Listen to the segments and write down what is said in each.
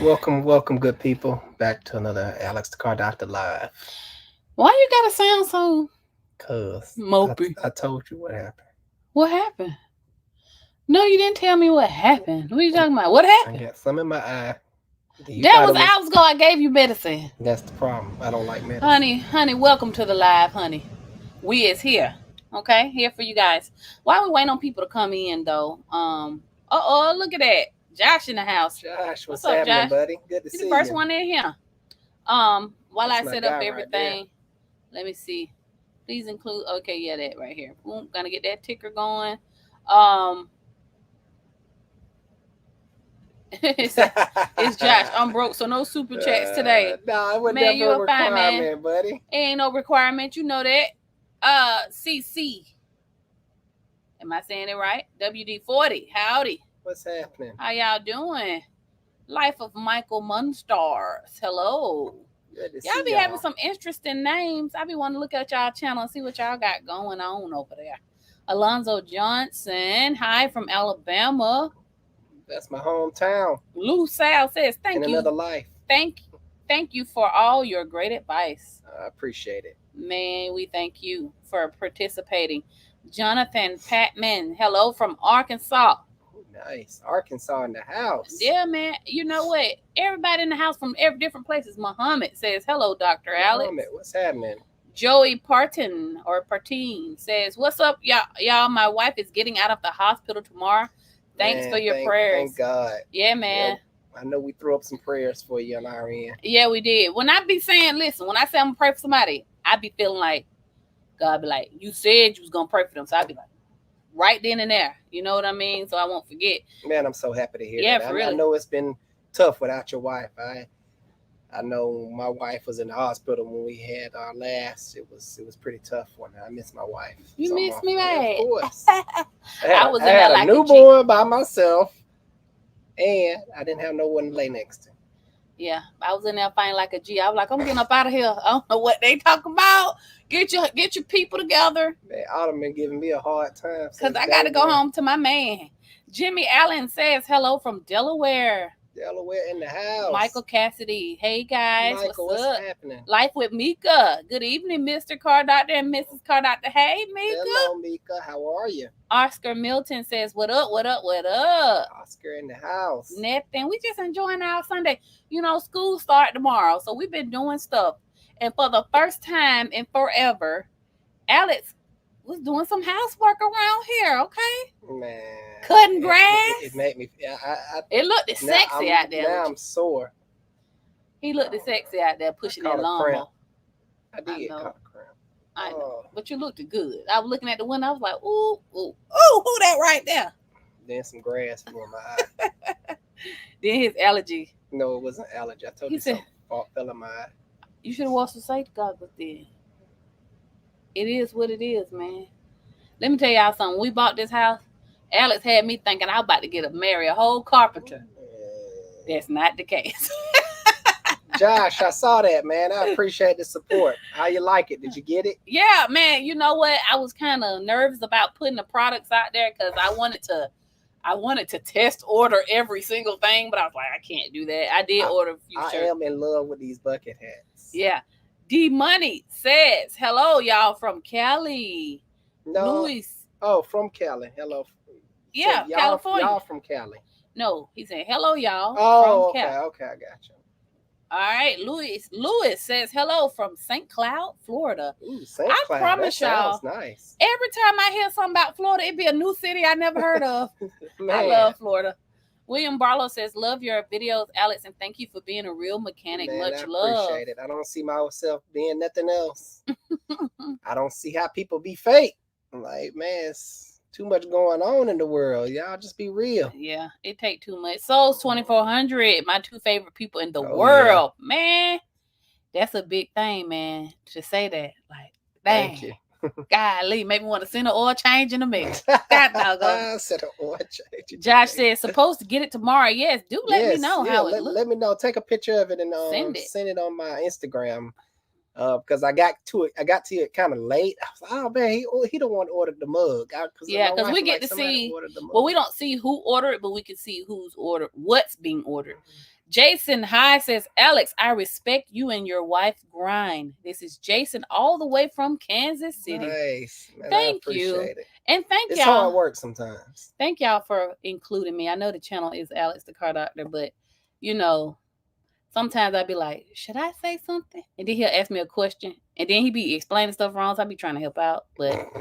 Welcome, good people, back to another Alex the Car Doctor Live. Why you gotta sound so Cause mopey? I told you what happened. What happened? No, you didn't tell me what happened. What are you talking about? What I happened? got some in my eye. You That thought was it was. hours ago. I gave you medicine. That's the problem. I don't like medicine. Honey, welcome to the live, honey. We is here. Okay, here for you guys. While we waiting on people to come in though, look at that. Josh in the house. Josh, What's what's up, happening, Josh? buddy? Good to You the see first you. one in here. While That's I my set up guy right there. everything, let me see. Please include. Okay, yeah, that right here. Boom, gonna get that ticker going. Um, it's Josh. I'm broke, so no super chats today. No, it was Man, you never a a fine man. requirement, buddy. Ain't no requirement, you know that. CC. Am I saying it right? WD-40. Howdy. What's happening? How y'all doing? Life of Michael Munstars. Hello. Good to Y'all see be y'all. having some interesting names. I be wanting to look at y'all channel and see what y'all got going on over there. Alonzo Johnson. Hi from Alabama. That's my hometown. Lou Sal says, In another life. Thank you for all your great advice. I appreciate it. Man, we thank you for participating. Jonathan Patman, hello from Arkansas. Nice. Arkansas in the house. Yeah, man. You know what? Everybody in the house from every different places. Muhammad says, hello, Dr. Alex. Muhammad, what's happening? Joey Partine says, what's up, y'all? My wife is getting out of the hospital tomorrow. Thanks for your prayers. Thank God. Yeah, man. Yep. I know we threw up some prayers for you on our end. Yeah, we did. When I be saying, listen, when I say I'm going to pray for somebody, I be feeling like, God be like, you said you was going to pray for them. So I be like, right then and there. You know what I mean? So I won't forget. Man, I'm so happy to hear that. Yeah, For real. I know it's been tough without your wife. I know my wife was in the hospital when we had our last. It was pretty tough one. I miss my wife. You miss me, right? Of course. I was in there there like a newborn by myself, and I didn't have no one to lay next to. Yeah, I was in there fighting like a G. I was like, I'm getting up out of here. I don't know what they talk about. Get your people together. Man, Autumn been giving me a hard time. Because I got to go home to my man. Jimmy Allen says hello from Delaware. Delaware in the house. Michael Cassidy. Hey, guys. Michael, what's up? Happening? Life with Mika. Good evening, Mr. Car Doctor and Mrs. Car Doctor. Hey, Mika. Hello, Mika. How are you? Oscar Milton says, what up? Oscar in the house. Nothing. We just enjoying our Sunday. You know, school start tomorrow, so we've been doing stuff. And for the first time in forever, Alex was doing some housework around here, okay? Man. Cutting grass. It made me... it looked sexy out there. Now I'm sore. He looked sexy out there pushing that lawnmower. I did caught a cramp. I know. But you looked good. I was looking at the window. I was like, ooh, who that right there? Then some grass flew in my eye. Then his allergy. No, it wasn't allergy. I told you something fell in my eye. You should have wore some safety goggles then. It is what it is, man. Let me tell y'all something. When we bought this house, Alex had me thinking I was about to marry a whole carpenter. That's not the case. Josh, I saw that, man. I appreciate the support. How you like it? Did you get it? Yeah, man. You know what? I was kind of nervous about putting the products out there because I wanted to test order every single thing, but I was like, I can't do that. I did order a few shirts. I am in love with these bucket hats. Yeah. D Money says, hello, y'all from Cali. No. Luis. Oh, from Cali. Hello. Yeah, so California. Y'all from Cali. No, he said, hello, y'all. Oh, from Cali. Okay, I got you. All right, Lewis says hello from St. Cloud, Florida. Ooh, St. Cloud. I promise y'all, nice. Every time I hear something about Florida, it'd be a new city I never heard of. I love Florida. William Barlow says, love your videos, Alex, and thank you for being a real mechanic. Man, Much love. I appreciate it. I don't see myself being nothing else. I don't see how people be fake. I'm like, man, it's too much going on in the world. Y'all just be real. Yeah, it take too much. Souls 2400, my two favorite people in the world. Yeah. Man, that's a big thing, man, to say that. Like, dang. Thank you. Golly, maybe want to send an oil change in a minute. God doggone. Send an oil change. Josh says, supposed to get it tomorrow. Yes, do let me know how it looks. Let me know. Take a picture of it and send it on my Instagram. Because I got to it kind of late. I was like, oh man, he don't want to order the mug. Because we get to see. Well, we don't see who ordered, but we can see who's ordered, what's being ordered. Jason High says, Alex, I respect you and your wife grind. This is Jason all the way from Kansas City. Nice. Man, thank you. It. And it's y'all. It's hard work sometimes. Thank y'all for including me. I know the channel is Alex the Car Doctor, but you know, sometimes I'd be like, should I say something? And then he'll ask me a question. And then he be explaining stuff wrong. So I be trying to help out. But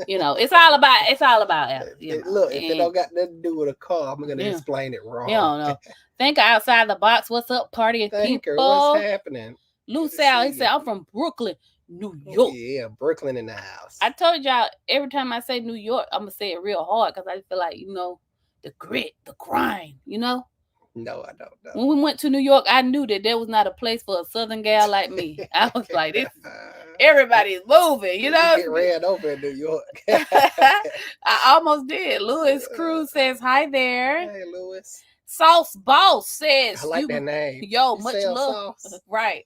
you know, it's all about Alex. Look, if it don't got nothing to do with a car, I'm gonna explain it wrong. You don't know. Think outside the box. What's up, party people? What's happening? Lou Sal, he said, I'm from Brooklyn, New York. Yeah, Brooklyn in the house. I told y'all every time I say New York, I'm gonna say it real hard because I feel like, you know, the grit, the grind, you know? No, I don't know. When we went to New York, I knew that there was not a place for a Southern gal like me. I was like, this everybody's moving, you know? You get ran over in New York. I almost did. Louis Cruz says, hi there. Hey, Louis. Sauce Boss says, I like that name. Yo, much love. Right.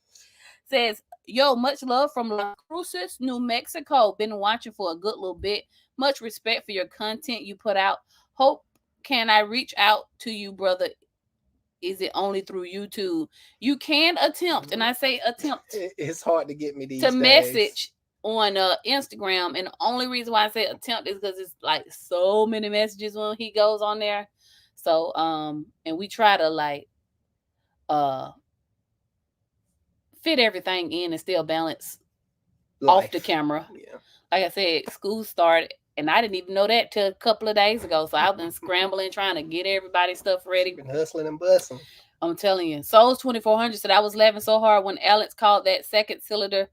Says, yo, much love from Las Cruces, New Mexico. Been watching for a good little bit. Much respect for your content you put out. Hope can I reach out to you, brother? Is it only through YouTube? You can attempt, and I say attempt. It's hard to get me these days. Message on Instagram, and the only reason why I say attempt is because it's like so many messages when he goes on there. So and we try to like fit everything in and still balance off the camera. Yeah. Like I said, school started and I didn't even know that till a couple of days ago. So I've been scrambling trying to get everybody's stuff ready. Been hustling and bustling. I'm telling you. Souls 2400 said I was laughing so hard when Alex called that second cylinder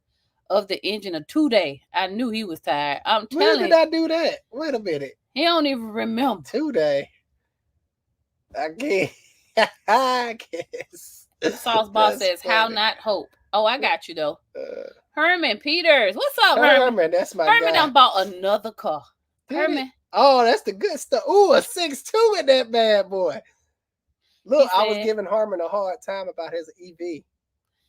of the engine a 2-day. I knew he was tired. I'm telling you. When did I do that? Wait a minute. He don't even remember. 2-day. I can't. I guess. Sauce Boss says, funny. How not hope. Oh, I got you though. Herman Peters. What's up, Herman? Herman, that's my Herman guy. done bought another car. Did Herman. It? Oh, that's the good stuff. Ooh, a 6.2 in that bad boy. Look, I was giving Herman a hard time about his EV. We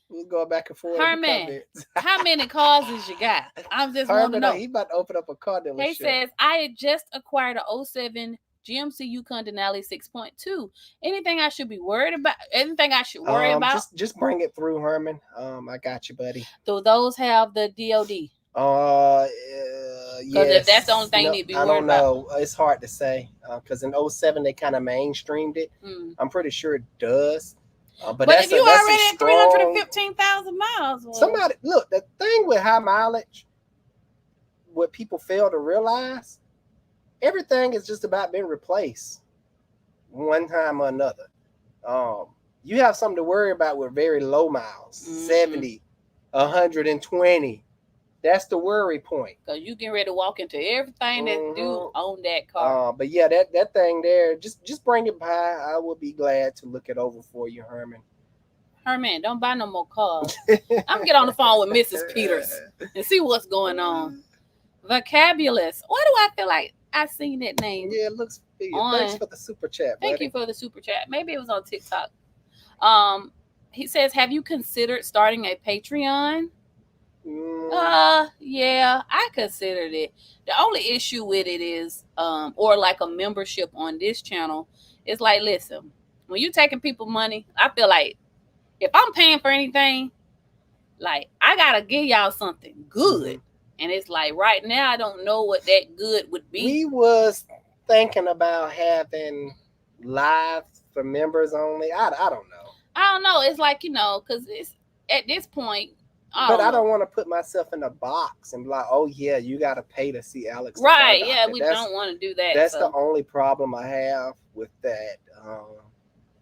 was going back and forth. Herman, how many cars is you got? I'm just want to know. He about to open up a car dealership. He says, I had just acquired a 07 GMC Yukon Denali 6.2. Anything I should be worried about? Anything I should worry about? Just bring it through, Herman. I got you, buddy. Do those have the DOD? Yes. If that's the only thing you need to be worried about. I don't know. It's hard to say because in 07 they kind of mainstreamed it. I'm pretty sure it does. But if you already at 315,000 miles, well. Somebody look. The thing with high mileage, what people fail to realize, everything is just about being replaced one time or another. You have something to worry about with very low miles, 70, 120. That's the worry point. Because you get ready to walk into everything that do on that car. But yeah, that thing there, just bring it by. I will be glad to look it over for you, Herman. Herman, don't buy no more cars. I'm going to get on the phone with Mrs. Peters and see what's going on. Vocabulous. Why do I feel like I seen that name? Yeah, it looks big. Thanks for the super chat, buddy. Thank you for the super chat. Maybe it was on TikTok. He says, have you considered starting a Patreon? Yeah, I considered it. The only issue with it is, or like a membership on this channel, is like, listen, when you taking people money, I feel like if I'm paying for anything, like I gotta give y'all something good. And it's like right now, I don't know what that good would be. We was thinking about having live for members only. I don't know. I don't know. It's like, because it's at this point. But I don't want to put myself in a box and be like, oh, yeah, you got to pay to see Alex. Right. Yeah, we don't want to do that. That's the only problem I have with that.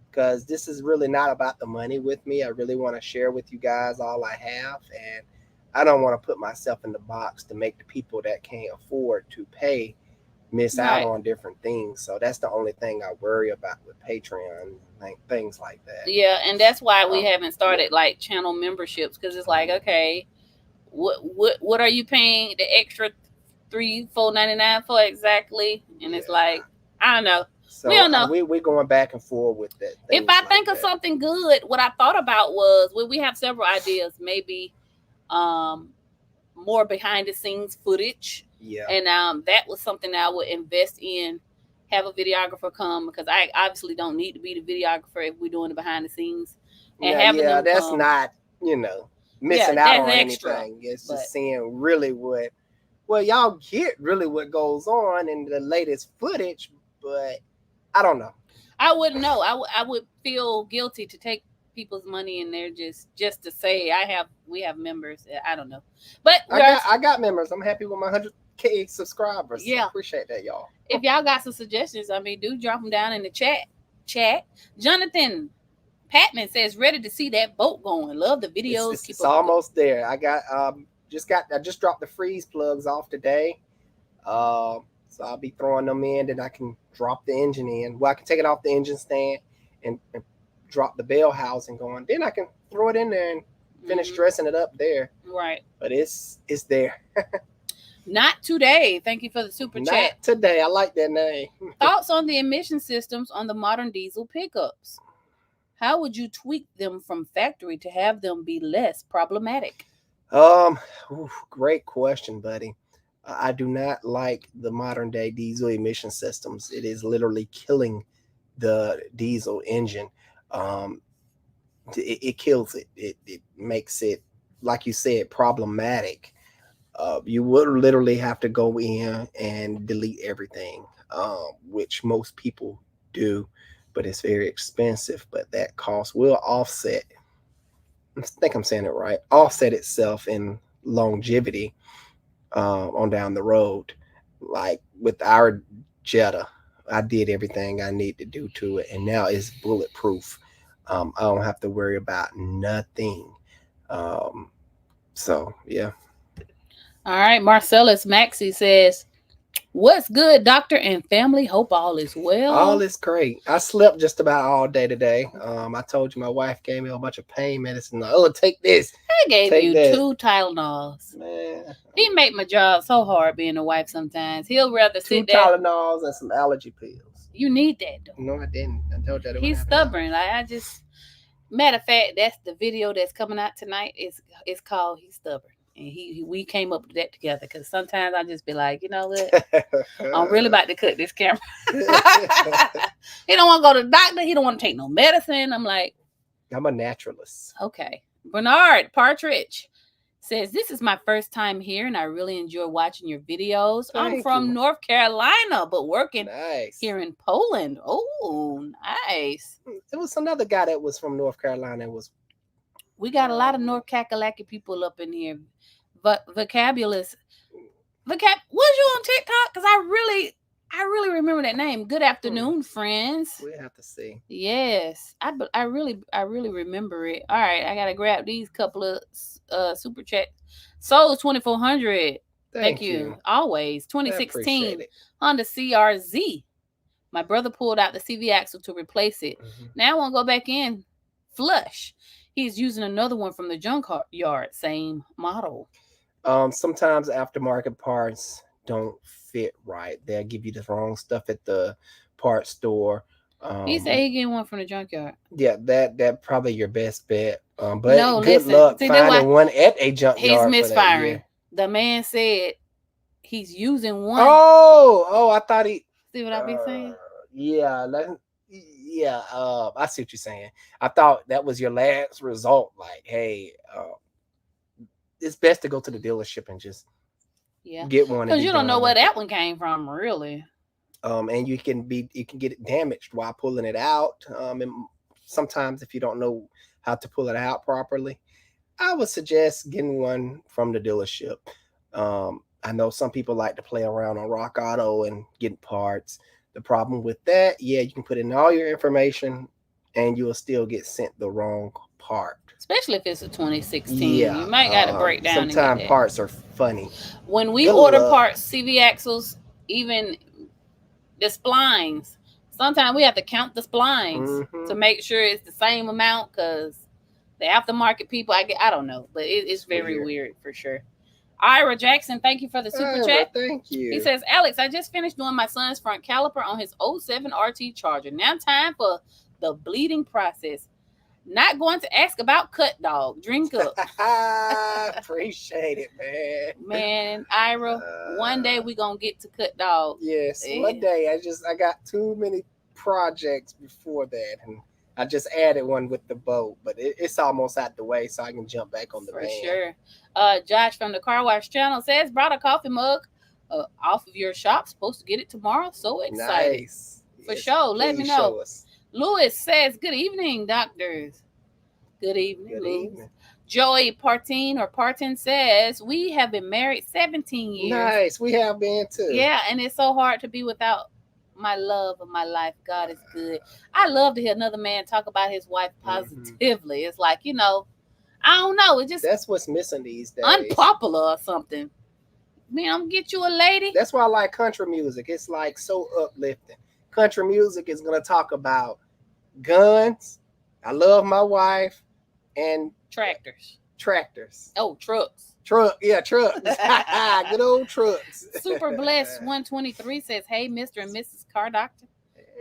Because this is really not about the money with me. I really want to share with you guys all I have. And I don't want to put myself in the box to make the people that can't afford to pay miss out on different things. So that's the only thing I worry about with Patreon, like things like that. Yeah, and that's why we haven't started like channel memberships, because it's like, okay, what are you paying the extra $3-4.99 for exactly? And it's like, I don't know. So we don't know. We're going back and forth with that. If I think of something good, what I thought about was, we have several ideas. Maybe more behind the scenes footage. Yeah. And that was something that I would invest in. Have a videographer come, because I obviously don't need to be the videographer if we're doing the behind the scenes. And Now, having yeah, them that's come, not, yeah, missing out that's on extra. anything. It's But just seeing really well, y'all get really what goes on in the latest footage, but I don't know. I wouldn't know. I would feel guilty to take people's money in there just to say we have members. I don't know, but we are. I got members. I'm happy with my 100K subscribers. I Yeah. appreciate that, y'all. If y'all got some suggestions, I mean, do drop them down in the chat. Jonathan Patman says, ready to see that boat going. Love the videos. It's almost there. I just dropped the freeze plugs off today. So I'll be throwing them in, then I can drop the engine in. Well, I can take it off the engine stand and drop the bell housing going. Then I can throw it in there and finish dressing it up there. Right. But it's there. Not today. Thank you for the super chat. Not today. I like that name. Thoughts on the emission systems on the modern diesel pickups? How would you tweak them from factory to have them be less problematic? Great question, buddy. I do not like the modern day diesel emission systems. It is literally killing the diesel engine. It kills it. It makes it, like you said, problematic. You would literally have to go in and delete everything, which most people do, but it's very expensive. But that cost will offset, I think I'm saying it right, offset itself in longevity on down the road. Like with our Jetta, I did everything I need to do to it, and now it's bulletproof. I don't have to worry about nothing. So yeah. All right, Marcellus Maxey says, what's good, doctor and family? Hope all is well. All is great. I slept just about all day today. I told you my wife gave me a bunch of pain medicine. Oh, take this. I gave you that. 2 Tylenols. Man. He make my job so hard being a wife sometimes. He'll rather 2 sit there. Tylenols and some allergy pills. You need that, though. No, I didn't. I told you I didn't. He's stubborn. Matter of fact, that's the video that's coming out tonight. It's called He's Stubborn. And we came up with that together, because sometimes I just be like, you know what? I'm really about to cut this camera. He don't want to go to the doctor. He don't want to take no medicine. I'm like, I'm a naturalist. Okay. Bernard Partridge says, this is my first time here, and I really enjoy watching your videos. I'm from North Carolina, but working here in Poland. Oh, nice. There was another guy that was from North Carolina. We got a lot of North Kakalaki people up in here. But was you on TikTok? Because I really remember that name. Good afternoon, friends. We'll have to see. Yes, I really remember it. All right, I gotta grab these couple of super chat. Soul 2400. Thank you. Always 2016 Honda CRZ. My brother pulled out the CV axle to replace it. Now I want to go back in flush. He's using another one from the junk yard, same model. Sometimes aftermarket parts don't fit right. They'll give you the wrong stuff at the parts store. He said he getting one from the junkyard. Yeah, that probably your best bet. But no, good luck finding one at a junkyard. He's misfiring. The man said he's using one. Oh, I thought he. See what I be saying? Yeah, I see what you're saying. I thought that was your last result. Like, hey, it's best to go to the dealership and just get one, because you don't know where that one came from, really. And you can get it damaged while pulling it out. And sometimes if you don't know how to pull it out properly, I would suggest getting one from the dealership. I know some people like to play around on Rock Auto and getting parts. The problem with that, you can put in all your information and you will still get sent the wrong part. Especially if it's a 2016. You might got to break down. Sometimes parts are funny. When we order parts, CV axles, even the splines, sometimes we have to count the splines to make sure it's the same amount, because the aftermarket people, I don't know. But it's very weird for sure. Ira Jackson, thank you for the super chat. Thank you. He says, Alex, I just finished doing my son's front caliper on his 07 RT Charger. Now time for the bleeding process. Not going to ask about cut dog. Drink up. Appreciate it, man. Man, Ira, one day we gonna get to cut dog. Yes, Yeah. one day. I got too many projects before that, and I just added one with the boat, but it's almost out the way, so I can jump back on the For van. sure. Josh from the Car Wash channel says, brought a coffee mug off of your shop. Supposed to get it tomorrow. So excited. Nice. For Yes, sure. Let me please know. show us. Lewis says, good evening, doctors. Good evening, Good Lewis. evening. Joey Partin says, we have been married 17 years. Nice. We have been too. Yeah, and it's so hard to be without my love of my life. God is good. I love to hear another man talk about his wife positively. It's like, you know, I don't know. It just That's what's missing these days. unpopular or something. Man, I'm gonna get you a lady. That's why I like country music. It's like so uplifting. Country music is gonna talk about guns. I love my wife and Tractors. Oh, trucks. Trucks. Good old trucks. Super Blessed 123 says, hey, Mr. and Mrs. Car Doctor.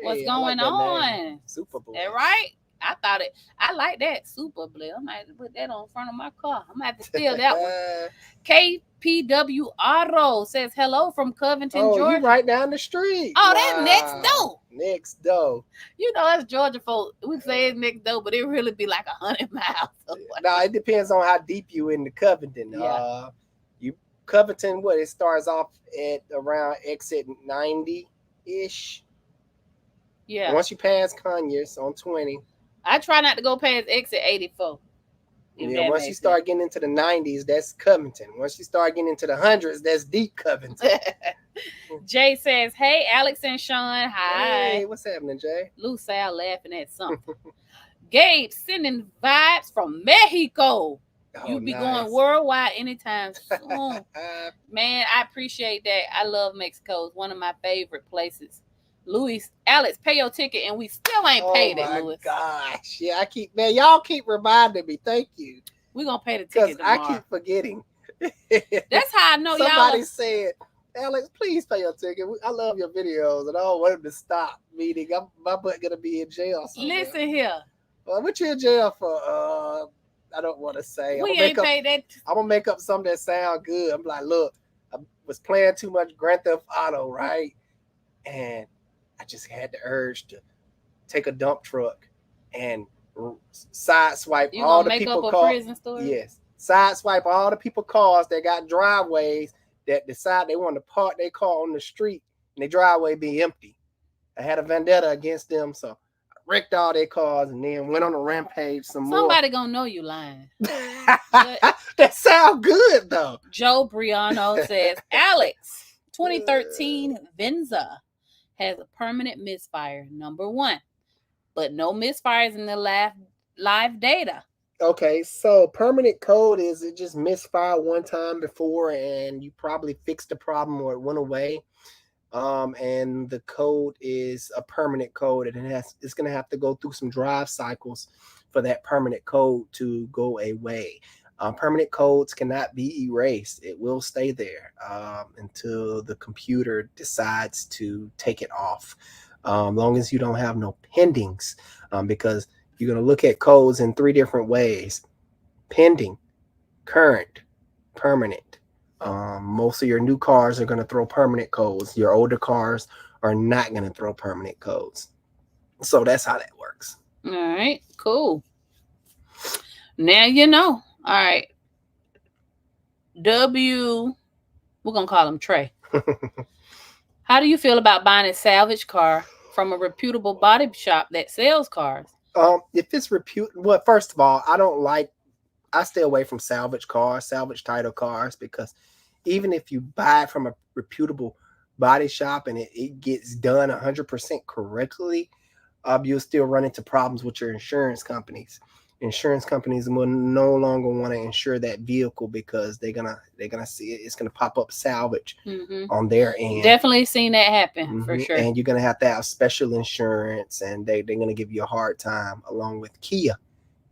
What's Hey, going I like that on? name. Super Blessed. That right? I like that. Super Blessed. I'm gonna have to put that on front of my car. I'm gonna have to steal that one. KPW Auto says hello from Covington, Georgia. You right down the street. Oh, that's next door. Next door. You know, that's Georgia folk. We say it's next door, but it really be like 100 miles away. Now it depends on how deep you in the Covington. Yeah. You Covington, what it starts off at around exit 90-ish. Yeah. Once you pass Conyers on 20. I try not to go past exit 84. Yeah, once you start getting into the 90s, that's Covington. Once you start getting into the hundreds, that's deep Covington. Jay says, hey, Alex and Sean. Hi. Hey, what's happening, Jay? Lou Sal laughing at something. Gabe sending vibes from Mexico. You'll be going worldwide anytime soon. Man, I appreciate that. I love Mexico. It's one of my favorite places. Alex, pay your ticket, and we still ain't paid it, Louis. Oh, my gosh. Yeah, y'all keep reminding me. Thank you. We're going to pay the ticket tomorrow. I keep forgetting. That's how I know Somebody said, Alex, please pay your ticket. I love your videos, and I don't want them to stop. Meaning, my butt going to be in jail somewhere. Listen here. What you in jail for? I don't want to say. We ain't paid that. I'm going to make up something that sound good. I'm like, look, I was playing too much Grand Theft Auto, right? And I just had the urge to take a dump truck and sideswipe all the people cars. Yes, sideswipe all the people cars that got driveways that decide they want to park their car on the street and their driveway be empty. I had a vendetta against them, so I wrecked all their cars and then went on a rampage some more. Somebody gonna know you lying. That sound good though. Joe Briano says, Alex, 2013 Venza has a permanent misfire, number 1, but no misfires in the live data. Okay, so permanent code is it just misfired one time before and you probably fixed the problem or it went away. And the code is a permanent code and it's going to have to go through some drive cycles for that permanent code to go away. Permanent codes cannot be erased. It will stay there until the computer decides to take it off. Long as you don't have no pendings, because you're going to look at codes in 3 different ways: pending, current, permanent. Most of your new cars are going to throw permanent codes. Your older cars are not going to throw permanent codes. So that's how that works. All right, cool. Now you know. All right. We're going to call him Trey. How do you feel about buying a salvage car from a reputable body shop that sells cars? If it's well, first of all, I stay away from salvage cars, salvage title cars, because even if you buy it from a reputable body shop and it gets done 100% correctly, you'll still run into problems with your insurance companies. Insurance companies will no longer want to insure that vehicle because they're gonna see it's gonna pop up salvage on their end. Definitely seen that happen for sure. And you're gonna have to have special insurance, and they're gonna give you a hard time. Along with Kia,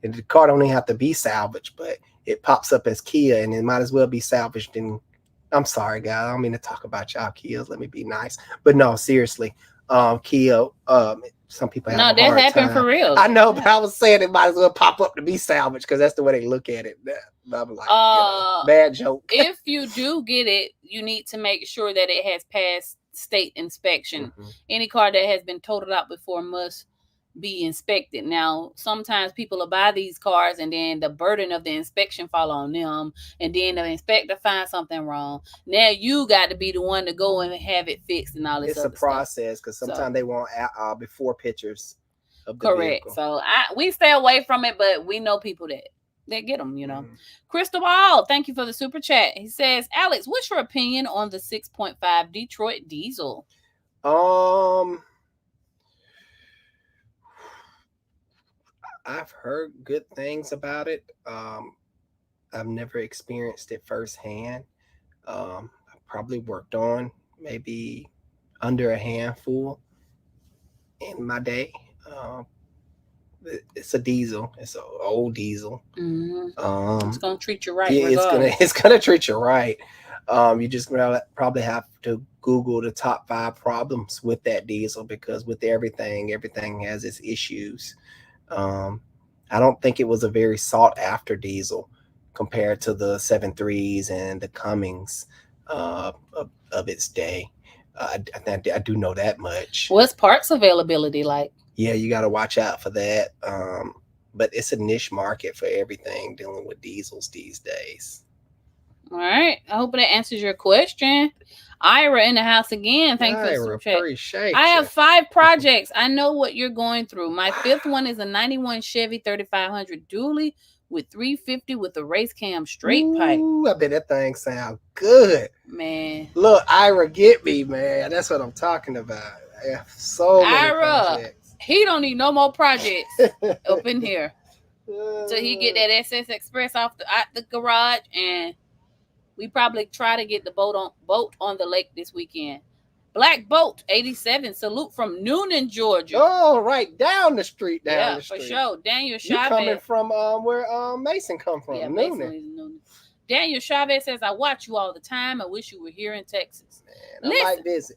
and the car don't even have to be salvaged, but it pops up as Kia, and it might as well be salvaged. And I'm sorry, guys, I don't mean to talk about y'all Kias. Let me be nice, but no, seriously, Kia. some people have No, a that hard happened time. for real. I know, but I was saying it might as well pop up to be salvage because that's the way they look at it. I'm like, bad joke. If you do get it, you need to make sure that it has passed state inspection. Any car that has been totaled out before must be inspected. Now, sometimes people will buy these cars and then the burden of the inspection fall on them, and then the inspector finds something wrong. Now you got to be the one to go and have it fixed and all this. It's a process because sometimes they want before pictures of the correct vehicle. So we stay away from it, but we know people that get them, you know. Crystal Ball, thank you for the super chat. He says, Alex, what's your opinion on the 6.5 Detroit diesel? I've heard good things about it. I've never experienced it firsthand. I probably worked on maybe under a handful in my day. It's a diesel. It's an old diesel. It's gonna treat you right. It's gonna treat you right. You just probably have to Google the top 5 problems with that diesel because with everything has its issues. I don't think it was a very sought after diesel compared to the 7.3s and the Cummings of its day. I do know that much. What's parts availability like? Yeah, you got to watch out for that. But it's a niche market for everything dealing with diesels these days. All right. I hope that answers your question. Ira in the house again. Thank you for the chat. Appreciate I have 5 projects. I know what you're going through. My 5th one is a 91 Chevy 3500 dually with 350 with a race cam straight pipe. I bet that thing sound good. Man. Look, Ira, get me, man. That's what I'm talking about. I have so many projects. He don't need no more projects up in here. So he get that SS Express out the garage, and we probably try to get the boat on the lake this weekend. Black Boat 87. Salute from Noonan, Georgia. Oh, right down the street. For sure. Daniel Chavez. You coming from where Mason come from? Yeah, Noonan. Mason is Noonan. Daniel Chavez says, I watch you all the time. I wish you were here in Texas. Man, I might visit.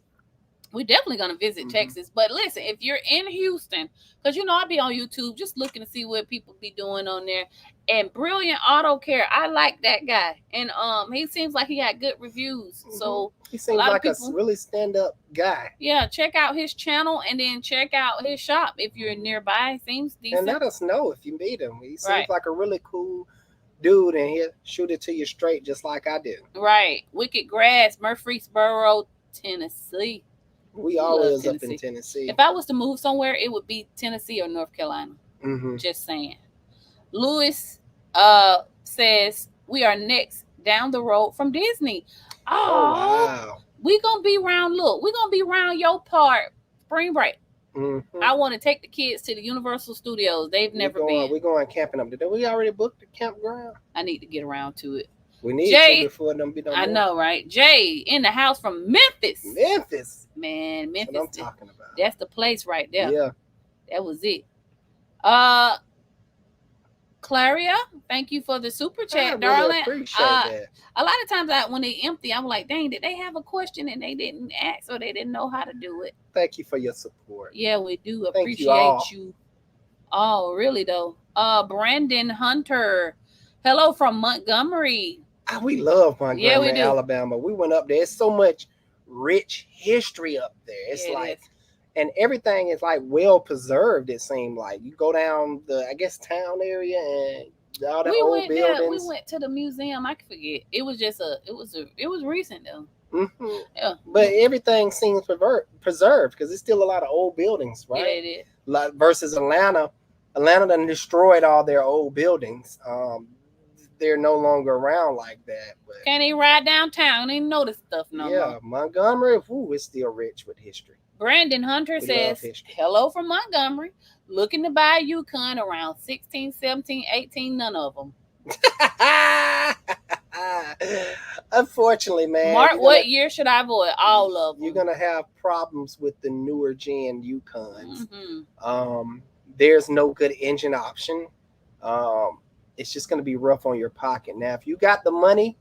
We're definitely going to visit Texas. But listen, if you're in Houston, because, I be on YouTube just looking to see what people be doing on there. And Brilliant Auto Care, I like that guy. And he seems like he got good reviews. So he seems like a really stand-up guy. Yeah, check out his channel and then check out his shop if you're nearby. Seems decent. And let us know if you meet him. He seems like a really cool dude, and he'll shoot it to you straight just like I do. Right. Wicked Grass, Murfreesboro, Tennessee. We always up in Tennessee. If I was to move somewhere, it would be Tennessee or North Carolina. Just saying. Lewis says we are next down the road from Disney. Oh, wow. We're going to be around, we're going to be around your part spring break. I want to take the kids to the Universal Studios. They've never been. We're going camping up there. We already booked the campground. I need to get around to it. We need to before them be done. I know, right? Jay in the house from Memphis. Man, Memphis. That's what I'm talking about. That's the place right there. Yeah. That was it. Claria, thank you for the super chat, darling. Appreciate that. A lot of times when they empty, I'm like, dang, did they have a question and they didn't ask or they didn't know how to do it? Thank you for your support. Yeah, we do appreciate you. Oh, really though. Brandon Hunter. Hello from Montgomery. We love Montgomery, Alabama. We went up there. It's so much rich history up there. It's and everything is like well preserved. It seemed like you go down the town area and all the old buildings. We went to the museum. I can forget. It was just it was recent though. Yeah, but everything seems preserved because it's still a lot of old buildings, right? Yeah, it is. Like versus Atlanta. Atlanta done destroyed all their old buildings. They're no longer around like that. But can't even ride downtown. Ain't know this stuff no more. Yeah, Montgomery, it's still rich with history. Brandon Hunter says, hello from Montgomery. Looking to buy a Yukon around 16, 17, 18, none of them. Unfortunately, man. Mark, what year should I avoid? All of them. You're going to have problems with the newer gen Yukons. There's no good engine option. It's just going to be rough on your pocket. Now, if you got the money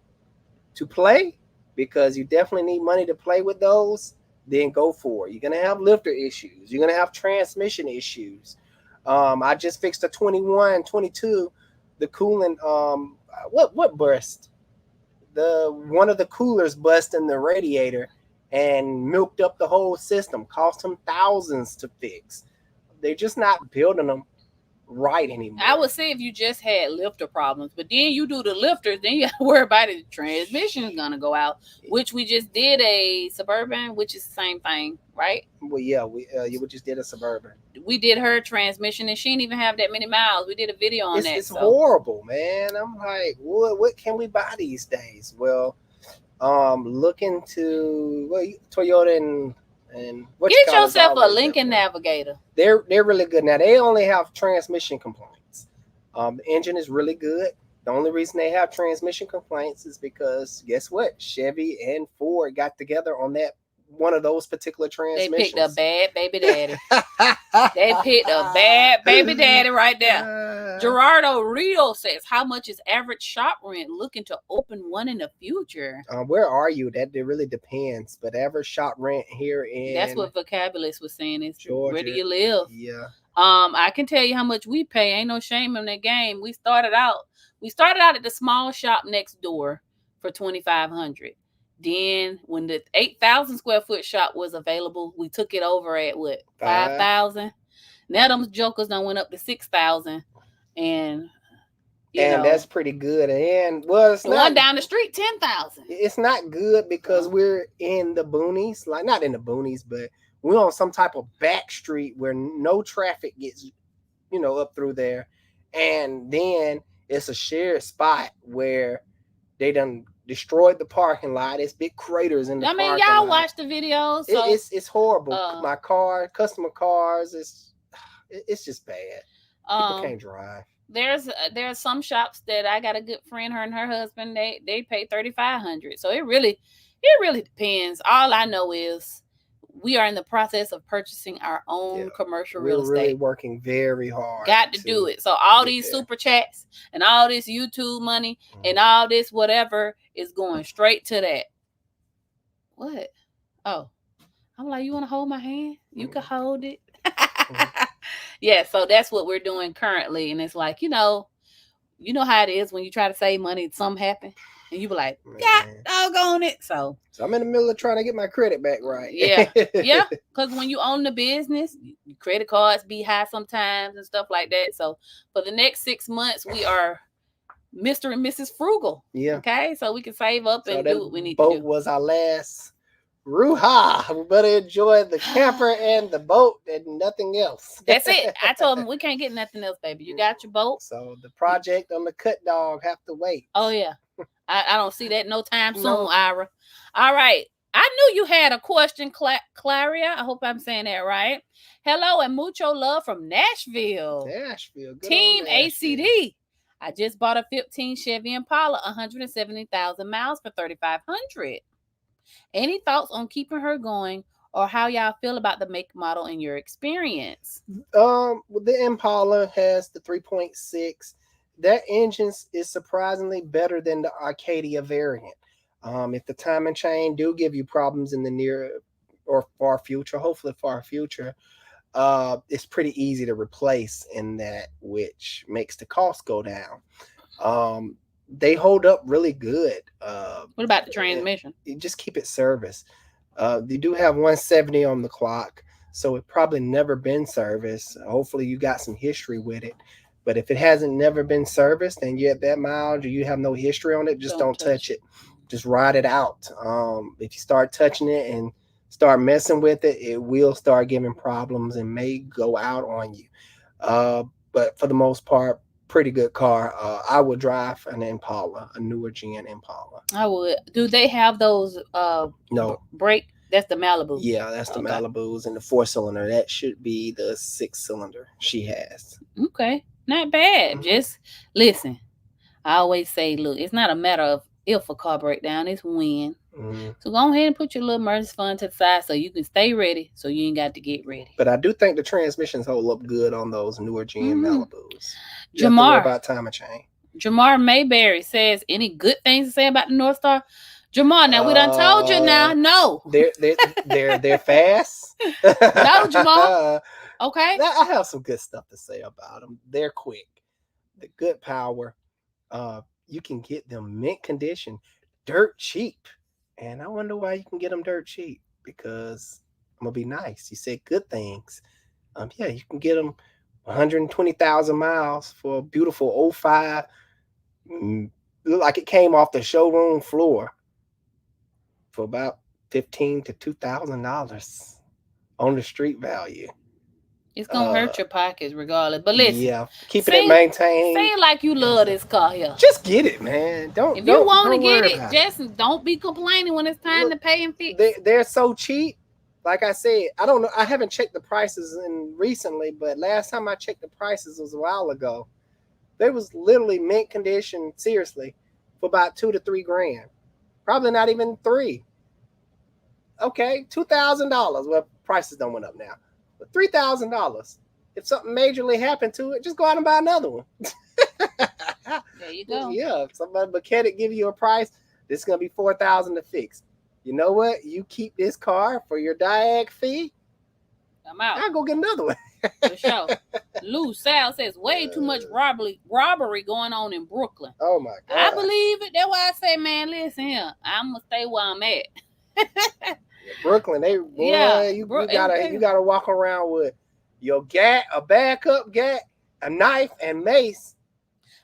to play, because you definitely need money to play with those, then go for it. You're gonna have lifter issues. You're gonna have transmission issues. I just fixed a 21, 22, the coolant. What burst? The one of the coolers bust in the radiator and milked up the whole system. Cost them thousands to fix. They're just not building them right anymore. I would say if you just had lifter problems, but then you do the lifters, then you got to worry about it. The transmission is gonna go out, which we just did a Suburban, which is the same thing, right? Well, yeah, we just did a Suburban. We did her transmission, and she didn't even have that many miles. We did a video on that. It's horrible, man. I'm like, what can we buy these days? Well, look into Toyota and get yourself a Lincoln Navigator. They're really good now. They only have transmission complaints. The engine is really good. The only reason they have transmission complaints is because guess what? Chevy and Ford got together on that one of those particular transmissions. They picked a bad baby daddy. They picked a bad baby daddy right there. Gerardo Rio says, how much is average shop rent? Looking to open one in the future. Where are you? That it really depends. But average shop rent here in... That's what Vocabulous was saying. Is Georgia. Where do you live? Yeah. I can tell you how much we pay. Ain't no shame in that game. We started out at the small shop next door for $2,500. Then when the 8,000 square foot shop was available, we took it over at what, 5,000. Now them jokers done went up to 6,000, and that's pretty good. And well, it's the one down the street 10,000. It's not good because we're in the boonies, like not in the boonies, but we're on some type of back street where no traffic gets, up through there, and then it's a shared spot where they done destroyed the parking lot. It's big craters in the parking lot. Y'all watch the videos. So, it's horrible. My customer cars, it's just bad. People can't drive. There's some shops that I got a good friend, her and her husband, they pay $3,500. So it really depends. All I know is we are in the process of purchasing our own commercial real estate. We're really working very hard. Got to do it. So all these super chats and all this YouTube money and all this whatever is going straight to that. What? Oh, I'm like, you want to hold my hand? You can hold it. Yeah, so that's what we're doing currently. And it's like, you know how it is when you try to save money, something happen. And you be like, God doggone it. So I'm in the middle of trying to get my credit back right. Yeah. Yeah. Because when you own the business, credit cards be high sometimes and stuff like that. So for the next 6 months, we are Mr. and Mrs. Frugal. Yeah. Okay. So we can save up and do what we need to do. Boat was our last Ruha. We better enjoy the camper and the boat and nothing else. That's it. I told him we can't get nothing else, baby. You got your boat. So the project on the cut dog have to wait. Oh yeah. I don't see that no time soon, Ira. All right. I knew you had a question, Claria. I hope I'm saying that right. Hello and mucho love from Nashville. Good Team Nashville. ACD. I just bought a 15 Chevy Impala, 170,000 miles for $3,500. Any thoughts on keeping her going or how y'all feel about the make, model, and your experience? The Impala has the 3.6. That engine is surprisingly better than the Arcadia variant. If the timing chain do give you problems in the near or far future, hopefully far future, it's pretty easy to replace in that, which makes the cost go down. They hold up really good. What about the transmission? You just keep it serviced. They do have 170 on the clock, so it probably never been serviced. Hopefully you got some history with it. But if it hasn't never been serviced and you're at that mileage or you have no history on it, just don't touch it. Just ride it out. If you start touching it and start messing with it, it will start giving problems and may go out on you. But for the most part, pretty good car. I would drive an Impala, a newer gen Impala. I would. Do they have those no brake? That's the Malibu. Yeah, that's the Malibus and the 4-cylinder. That should be the 6-cylinder she has. Okay. Not bad. Just listen. I always say, look, it's not a matter of if a car break down, it's when. So go ahead and put your little emergency fund to the side so you can stay ready so you ain't got to get ready. But I do think the transmissions hold up good on those newer gen Malibus. You have to worry about timing chain. Jamar Mayberry says, any good things to say about the Northstar? Jamal, now we done told you now. No. They're fast. No, Jamal. Okay. I have some good stuff to say about them. They're quick. The good power. You can get them mint condition, dirt cheap. And I wonder why you can get them dirt cheap. Because I'm gonna be nice. You said good things. Yeah, you can get them 120,000 miles for a beautiful '05. Look like it came off the showroom floor for about $1,500 to $2,000 on the street value. It's gonna hurt your pockets regardless. But listen, yeah, keeping it maintained. Say like you love this car here. Just get it, man. If you want to get it, just don't be complaining when it's time to pay and fix. They're so cheap. Like I said, I don't know. I haven't checked the prices in recently, but last time I checked the prices was a while ago. They was literally mint condition, seriously, for about $2 to $3 grand. Probably not even $3. Okay, $2,000. Well, prices don't went up now. But $3,000. If something majorly happened to it, just go out and buy another one. There you go. Yeah, if somebody mechanic give you a price, this is gonna be $4,000 to fix. You know what? You keep this car for your diag fee. I'm out. I'll go get another one. For sure. Lou Sal says way too much robbery going on in Brooklyn. Oh my God. I believe it. That's why I say, man, listen here. I'm gonna stay where I'm at. Brooklyn, you gotta walk around with your a backup gat, a knife, and mace.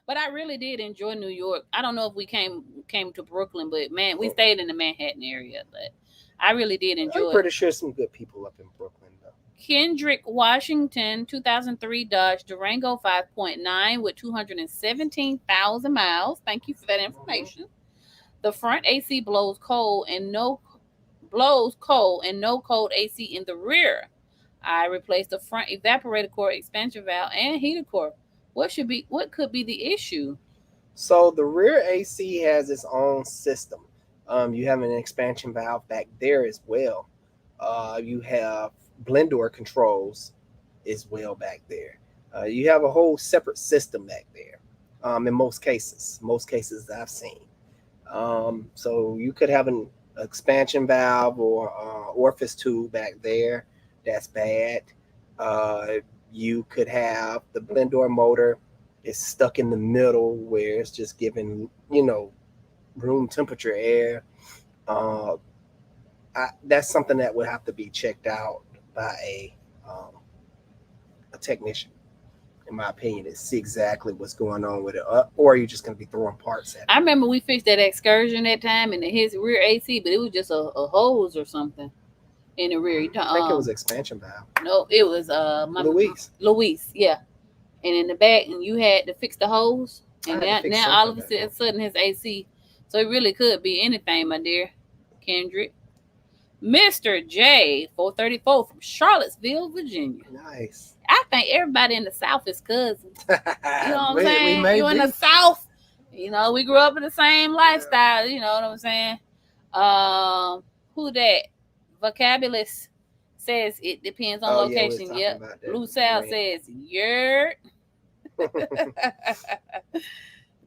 But I really did enjoy New York. I don't know if we came to Brooklyn, but man, we stayed in the Manhattan area. But I really did enjoy. I'm pretty sure some good people up in Brooklyn though. Kendrick Washington, 2003 Dodge Durango 5.9 with 217,000 miles. Thank you for that information. The front AC blows cold and no cold AC in the rear. I replaced the front evaporator core, expansion valve, and heater core. What could be the issue? So the rear AC has its own system. You have an expansion valve back there as well. You have blend door controls as well back there. You have a whole separate system back there. In most cases I've seen. So you could have an expansion valve or orifice tube back there. That's bad. You could have the blend door motor is stuck in the middle where it's just giving room temperature air. That's something that would have to be checked out by a technician, in my opinion, to see exactly what's going on with it, or are you just going to be throwing parts at it? I remember we fixed that excursion that time and his rear AC, but it was just a hose or something in the rear. I think it was expansion valve. No, it was Luis, yeah. And in the back, and you had to fix the hose, and now all of a sudden his AC. So it really could be anything, my dear Kendrick. Mr. J 434 from Charlottesville, Virginia. Nice. I think everybody in the South is cousins. You know what I'm saying? You in the South, we grew up in the same lifestyle. You know what I'm saying? Who that? Vocabulous says it depends on location. Yep. Blue Sal says yurt.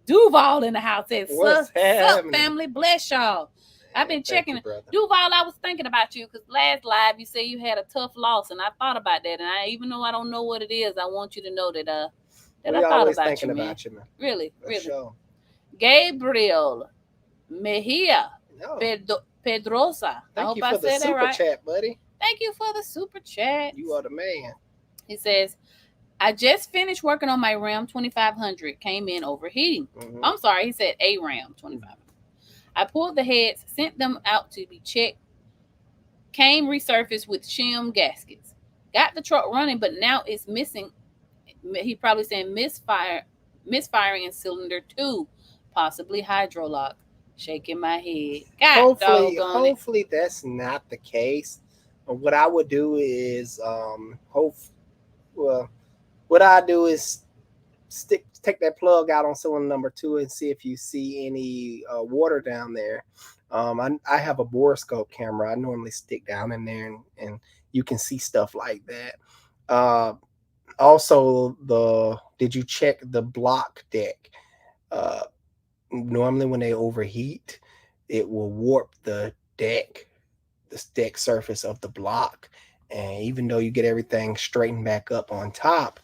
Duval in the house says, "What's up, family? Bless y'all." I've been checking. Duval, I was thinking about you because last live you said you had a tough loss, and I thought about that. And even though I don't know what it is, I want you to know that I thought about you, man. Really. Sure. Gabriel Mejia Pedrosa. I hope I said that right. Super chat, buddy. Thank you for the super chat. You are the man. He says, I just finished working on my Ram 2500. Came in overheating. Mm-hmm. I'm sorry, he said a Ram 2500. I pulled the heads, sent them out to be checked. Came resurfaced with shim gaskets. Got the truck running, but now it's missing. He probably saying misfiring in cylinder 2, possibly hydrolock. Shaking my head. Hopefully that's not the case. What I would do is take that plug out on cylinder number 2 and see if you see any water down there. I have a borescope camera. I normally stick down in there and you can see stuff like that. Also, did you check the block deck? Normally when they overheat, it will warp the deck surface of the block. And even though you get everything straightened back up on top,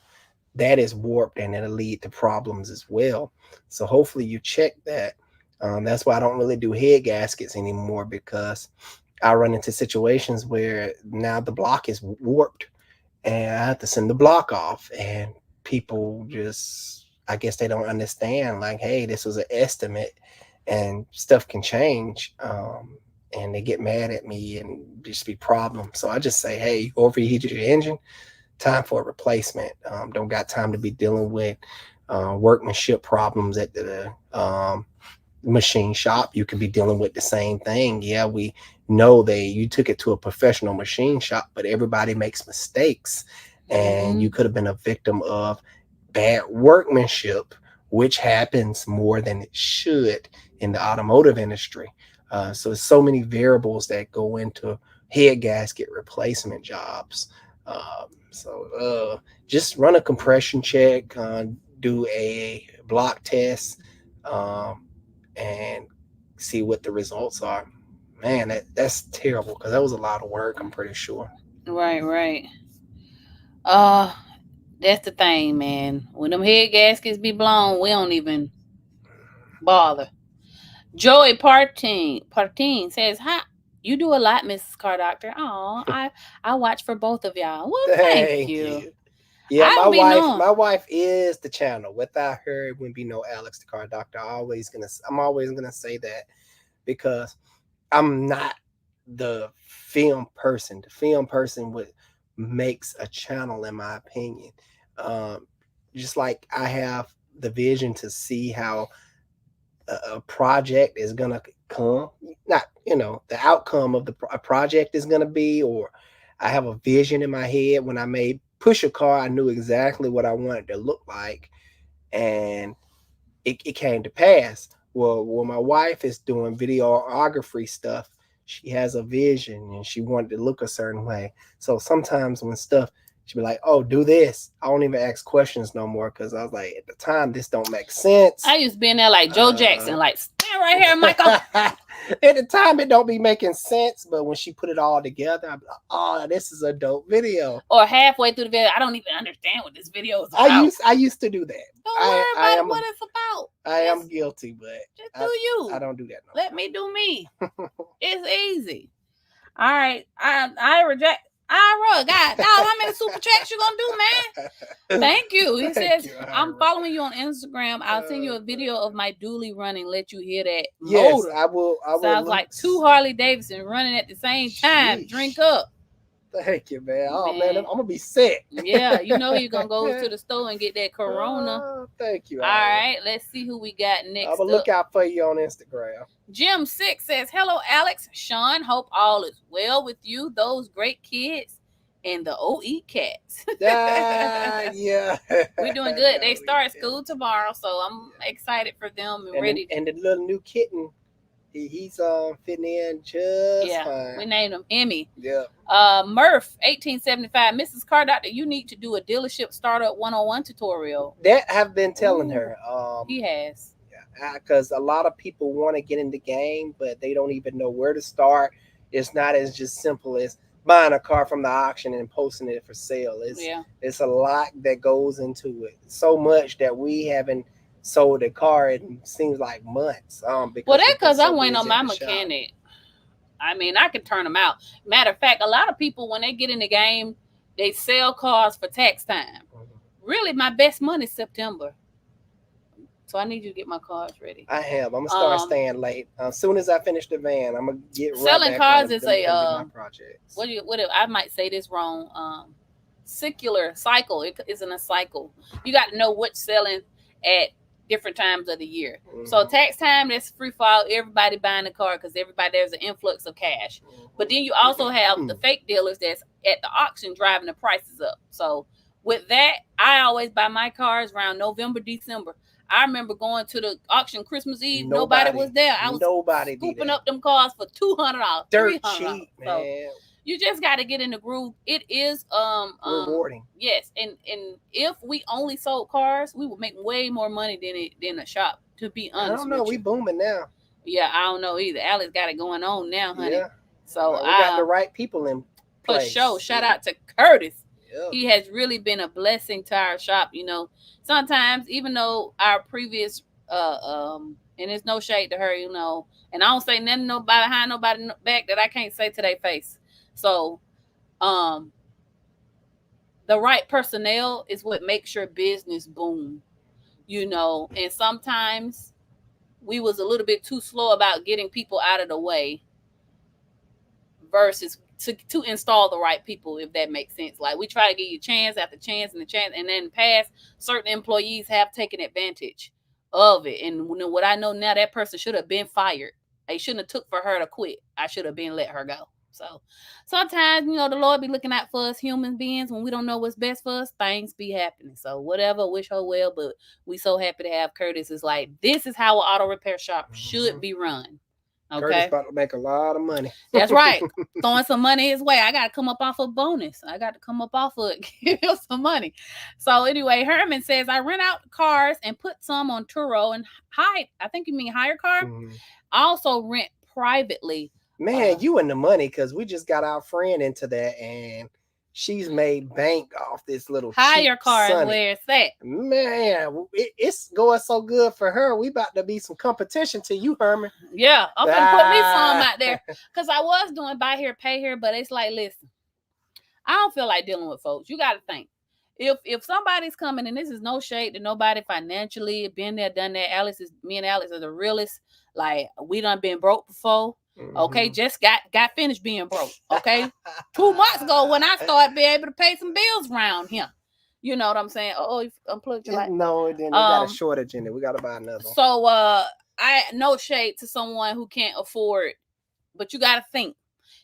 that is warped and it'll lead to problems as well. So hopefully you check that. That's why I don't really do head gaskets anymore, because I run into situations where now the block is warped and I have to send the block off, and people just, I guess they don't understand, like, hey, this was an estimate and stuff can change. And they get mad at me and just be problems. So I just say, hey, you overheated your engine, time for a replacement. Don't got time to be dealing with workmanship problems at the machine shop. You could be dealing with the same thing. Yeah, we know that you took it to a professional machine shop, but everybody makes mistakes, and you could have been a victim of bad workmanship, which happens more than it should in the automotive industry. So there's so many variables that go into head gasket replacement jobs. Just run a compression check, do a block test, um, and see what the results are. Man, that's terrible, because that was a lot of work, I'm pretty sure. Right, right. Uh, that's the thing, man. When them head gaskets be blown, we don't even bother. Joey Partine says, "Hi, you do a lot, Mrs. Car Doctor. Oh, I watch for both of y'all. Well, thank Thank you. you. Yeah, I my don't be wife, knowing. my wife is the channel. Without her, it wouldn't be no Alex the Car Doctor. I'm always gonna say that, because I'm not the film person. The film person would makes a channel, in my opinion. Um, just like I have the vision to see how a project is gonna come, not, the outcome of a project is gonna be, or I have a vision in my head. When I made push a car, I knew exactly what I wanted to look like, and it came to pass. Well, when my wife is doing videography stuff, she has a vision and she wanted to look a certain way. So sometimes when stuff, she'd be like, "Oh, do this." I don't even ask questions no more, because I was like, at the time, this don't make sense. I used to be in there like Joe Jackson, like stand right here, Michael. At the time, it don't be making sense, but when she put it all together, I'm like, "Oh, this is a dope video." Or halfway through the video, I don't even understand what this video is about. I used to do that. Don't worry about what it's about. I am guilty, but just do you. I don't do that. Let me do me. It's easy. All right, I reject. God, how many super chats you gonna do, man? Thank you. He says, I'm following you on Instagram. I'll send you a video of my dually running. Let you hear that Yes, motor. I will. Sounds like two Harley Davidson running at the same time. Sheesh. Drink up. Thank you, man. Oh man, I'm gonna be sick. Yeah, you know you're gonna go to the store and get that Corona. Thank you. All right, let's see who we got next. I'm gonna look out for you on Instagram. Jim 6 says, "Hello, Alex, Sean. Hope all is well with you. Those great kids and the OE cats." Yeah, we're doing good. They start school tomorrow, so I'm excited for them and ready. And the little new kitten, he's fitting in just fine. We named him Emmy. Yeah. Murph 1875, Mrs. Car Doctor, you need to do a dealership startup 101 tutorial. That I've been telling her. He has. Because a lot of people want to get in the game, but they don't even know where to start. It's not as just simple as buying a car from the auction and posting it for sale. It's a lot that goes into it. So much that we haven't sold a car in seems like months. Well, that's because I went on my mechanic. I mean, I could turn them out. Matter of fact, a lot of people, when they get in the game, they sell cars for tax time. Really, my best month is September. So I need you to get my cars ready. I have. I'm gonna start staying late. As soon as I finish the van, I'm gonna get selling right cars is a projects. What I might say this wrong. Secular cycle. It isn't a cycle. You got to know what's selling at different times of the year. So tax time, that's free for all, everybody buying a car, because there's an influx of cash. But then you also have the fake dealers that's at the auction driving the prices up. So with that, I always buy my cars around November, December. I remember going to the auction Christmas Eve. Nobody was there. I was scooping up them cars for $200, dirt cheap, man. So you just got to get in the groove. It is rewarding. Yes, and if we only sold cars, we would make way more money than a shop. To be honest, I don't know. We booming now. Yeah, I don't know either. Alex got it going on now, honey. Yeah. So We got the right people in for place. sure. Shout out to Curtis. Yep. He has really been a blessing to our shop. Sometimes even though our previous and it's no shade to her, and I don't say nothing nobody behind nobody back that I can't say to their face. So um the right personnel is what makes your business boom. And sometimes we was a little bit too slow about getting people out of the way versus to install the right people, if that makes sense. Like we try to give you chance after chance and the chance, and then in the past, certain employees have taken advantage of it. And what I know now, that person should have been fired. They shouldn't have took for her to quit. I should have been let her go. So sometimes, the Lord be looking out for us human beings when we don't know what's best for us. Things be happening. So whatever, wish her well. But we so happy to have Curtis. Is like, this is how an auto repair shop should be run. Okay. Curtis about to make a lot of money. That's right. Throwing some money his way. I got to come up off a bonus. I got to come up off of it, give him some money. So anyway, Herman says, I rent out cars and put some on Turo and hide. I think you mean hire car. Mm-hmm. I also rent privately. Man, you in the money, because we just got our friend into that, and she's made bank off this little hire car is where it's at. Man, it's going so good for her. We about to be some competition to you, Herman. Yeah, I'm gonna put me some out there, because I was doing buy here, pay here, but it's like, listen, I don't feel like dealing with folks. You got to think. If somebody's coming, and this is no shade to nobody financially, been there, done that. Me and Alex are the realest. Like, we done been broke before. Mm-hmm. Okay, just got finished being broke. Okay, 2 months ago when I started being able to pay some bills around here. You know what I'm saying? Oh, you unplugged your light. No, then we got a shortage in it. We got to buy another one. So I no shade to someone who can't afford, but you got to think.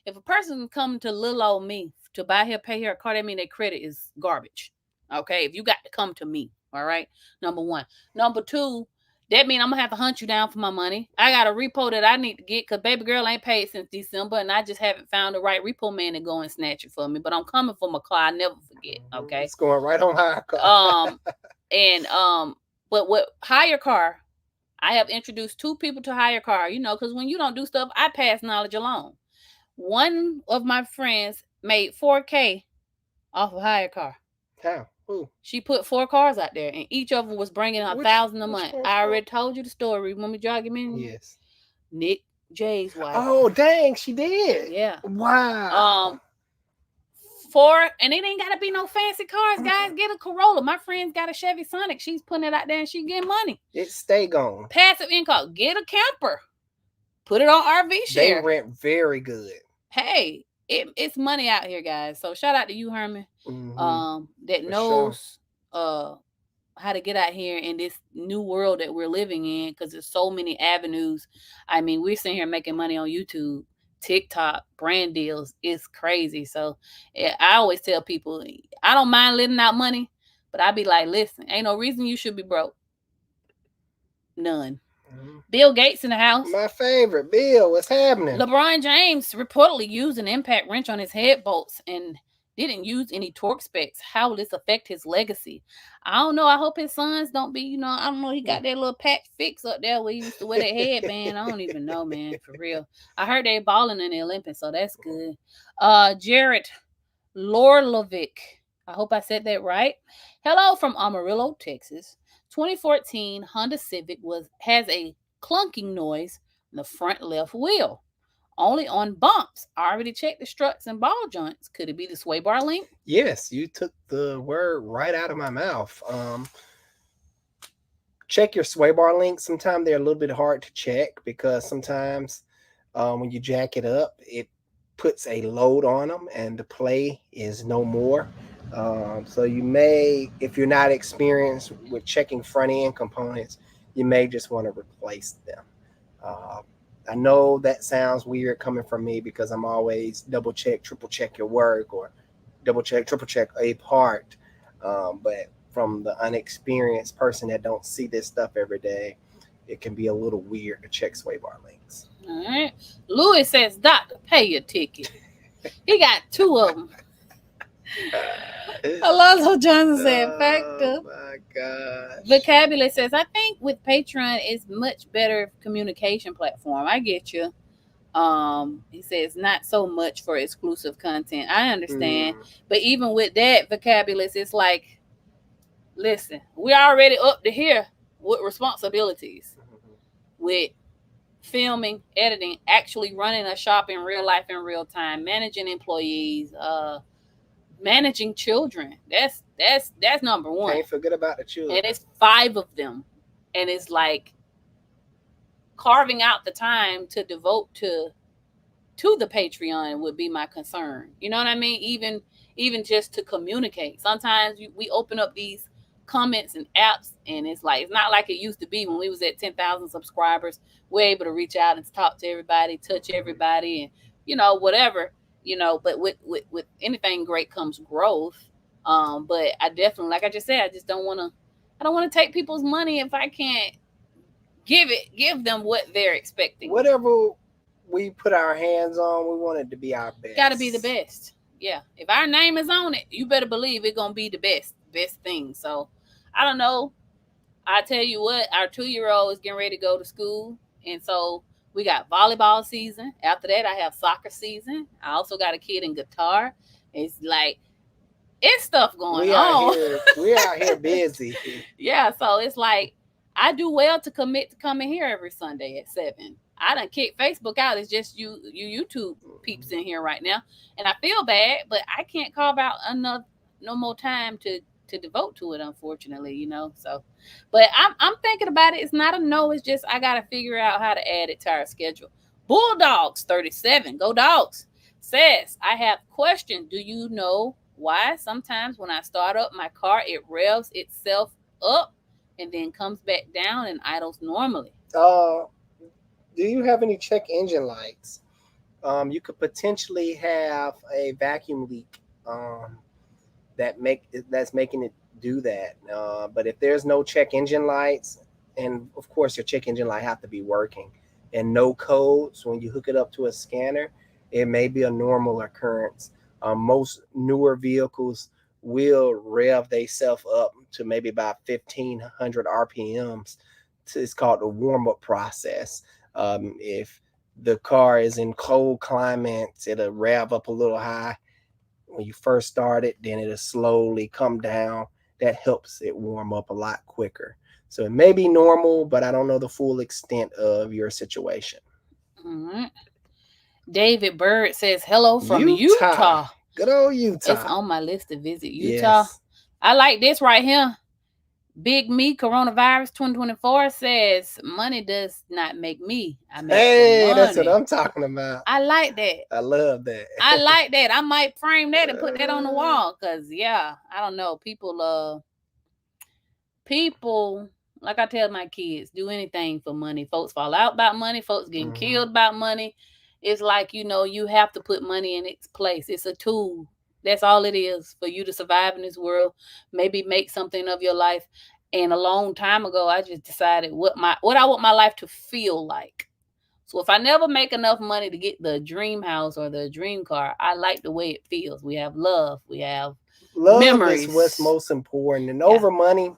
If a person come to little old me to buy here, pay here a car, that mean their credit is garbage. Okay, if you got to come to me, all right. Number one. Number two, that means I'm gonna have to hunt you down for my money. I got a repo that I need to get, because baby girl ain't paid since December, and I just haven't found the right repo man to go and snatch it for me. But I'm coming for my car. I never forget. Okay, it's going right on hire car. But what hire car? I have introduced 2 people to hire car. Because when you don't do stuff, I pass knowledge along. One of my friends made $4K off of hire car. How? Ooh. She put 4 cars out there, and each of them was bringing $1,000 a month. I already told you the story. Want me to jog him in? Yes. Nick J's wife. Oh, dang, she did. Yeah. Wow. 4, and it ain't gotta be no fancy cars, guys. Get a Corolla. My friend's got a Chevy Sonic. She's putting it out there, and she getting money. It stay gone. Passive income. Get a camper. Put it on RV share. They rent very good. Hey. It's money out here, guys. So shout out to you, Herman, that For knows how to get out here in this new world that we're living in, because there's so many avenues. I mean, we're sitting here making money on YouTube, TikTok, brand deals. It's crazy. So I always tell people, I don't mind letting out money, but I be like, listen, ain't no reason you should be broke. None. Bill Gates in the house. My favorite. Bill, what's happening? LeBron James reportedly used an impact wrench on his head bolts and didn't use any torque specs. How will this affect his legacy? I don't know. I hope his sons don't be, I don't know. He got that little patch fix up there where he used to wear that headband. I don't even know, man, for real. I heard they balling in the Olympics, so that's good. Jared Lorlovic. I hope I said that right. Hello from Amarillo, Texas. 2014 Honda Civic has a clunking noise in the front left wheel, only on bumps. I already checked the struts and ball joints. Could it be the sway bar link? Yes, you took the word right out of my mouth. Check your sway bar links. Sometimes they're a little bit hard to check, because sometimes when you jack it up, it puts a load on them and the play is no more. So you may, if you're not experienced with checking front end components, you may just want to replace them. I know that sounds weird coming from me, because I'm always double check, triple check your work, or double check, triple check a part. But from the unexperienced person that don't see this stuff every day, it can be a little weird to check sway bar links. All right. Louis says, Doctor, pay your ticket. He got 2 of them. Alonzo Johnson said, Oh factor. my gosh. Vocabulary says, I think with Patreon it's much better communication platform. I get you. He says not so much for exclusive content. I understand. But even with that vocabulary, it's like, listen, we're already up to here with responsibilities, with filming, editing, actually running a shop in real life in real time, managing employees, managing children. That's number one. Can't forget about the children. And it's 5 of them. And it's like carving out the time to devote to the Patreon would be my concern. You know what I mean? Even just to communicate. Sometimes we open up these comments and apps, and it's not like it used to be when we was at 10,000 subscribers. We're able to reach out and talk to everybody, touch everybody, and whatever. But with anything great comes growth. But I definitely, like I just said, I don't want to take people's money if I can't give them what they're expecting. Whatever we put our hands on, we want it to be our best. Got to be the best. Yeah. If our name is on it, you better believe it's going to be the best thing. So, I don't know. I tell you what, our 2-year-old is getting ready to go to school. And so, we got volleyball season. After that, I have soccer season. I also got a kid in guitar. It's like, it's stuff going on. We out here busy. Yeah. So, it's like, I do well to commit to coming here every Sunday at 7. I done kicked Facebook out. It's just you YouTube peeps in here right now. And I feel bad, but I can't carve out no more time to devote to it, unfortunately, So, but I'm thinking about it. It's not a no. It's just I got to figure out how to add it to our schedule. Bulldogs 37, go Dogs, says, I have a question. Do you know why sometimes when I start up my car, it revs itself up and then comes back down and idles normally? Do you have any check engine lights? You could potentially have a vacuum leak that's making it do that. But if there's no check engine lights, and of course your check engine light have to be working, and no codes when you hook it up to a scanner, it may be a normal occurrence. Most newer vehicles will rev themselves up to maybe about 1,500 RPMs. It's called the warm-up process. If the car is in cold climates, it'll rev up a little high when you first start it, then it'll slowly come down. That helps it warm up a lot quicker. So it may be normal, but I don't know the full extent of your situation. All right. David Bird says, hello from Utah. Good old Utah. It's on my list to visit Utah. Yes. I like this right here. Big Me Coronavirus 2024 says, money does not make me. I make money. That's what I'm talking about. I like that. I love that. I like that. I might frame that and put that on the wall. Because, I don't know. People, like I tell my kids, do anything for money. Folks fall out about money. Folks getting killed about money. It's like, you have to put money in its place. It's a tool. That's all it is for you to survive in this world. Maybe make something of your life. And a long time ago, I just decided what I want my life to feel like. So if I never make enough money to get the dream house or the dream car, I like the way it feels. We have love. We have memories. Is what's most important. And over money,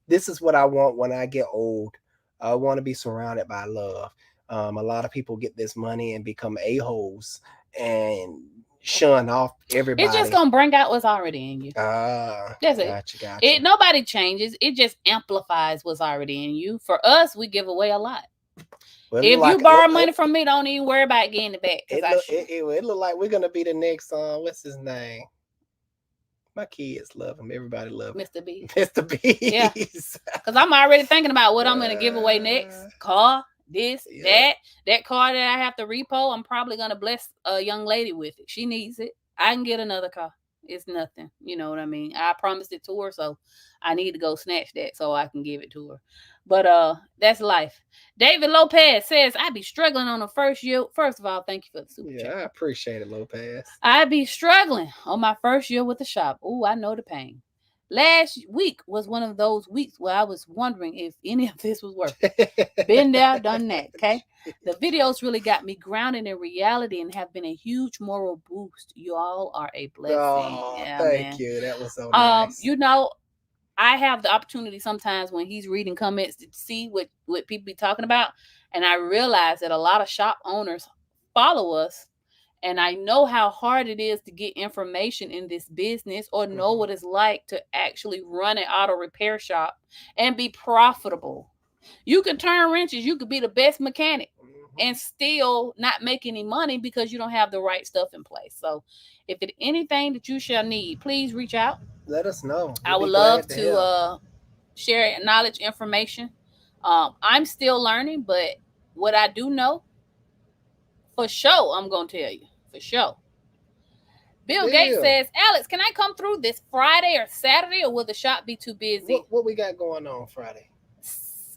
this is what I want when I get old. I want to be surrounded by love. A lot of people get this money and become a-holes and shun off everybody. It's just gonna bring out what's already in you. That's it. Gotcha. Nobody changes. It just amplifies what's already in you. For us, we give away a lot. Well, if you borrow money from me, don't even worry about getting it back. It look like we're gonna be the next. What's his name? My kids love him. Everybody love him. Mr. B. Mr. B. Yeah. Because I'm already thinking about what I'm gonna give away next. Car. This, that car that I have to repo, I'm probably going to bless a young lady with it. She needs it. I can get another car. It's nothing. You know what I mean? I promised it to her, so I need to go snatch that so I can give it to her. But that's life. David Lopez says, I be struggling on the first year. First of all, thank you for the super chat. I appreciate it, Lopez. I be struggling on my first year with the shop. Ooh, I know the pain. Last week was one of those weeks where I was wondering if any of this was worth it. Been there, done that, okay? The videos really got me grounded in reality and have been a huge moral boost. You all are a blessing. Oh, Yeah, thank man. you. That was so nice. You know, I have the opportunity sometimes when he's reading comments to see what people be talking about. And I realize that a lot of shop owners follow us. And I know how hard it is to get information in this business or know what it's like to actually run an auto repair shop and be profitable. You can turn wrenches, you could be the best mechanic and still not make any money because you don't have the right stuff in place. So if it's anything that you shall need, please reach out. Let us know. I would love to share knowledge, information. I'm still learning, but what I do know, for sure, I'm going to tell you. For sure. Bill Gates says, Alex, can I come through this Friday or Saturday, or will the shop be too busy? What we got going on Friday?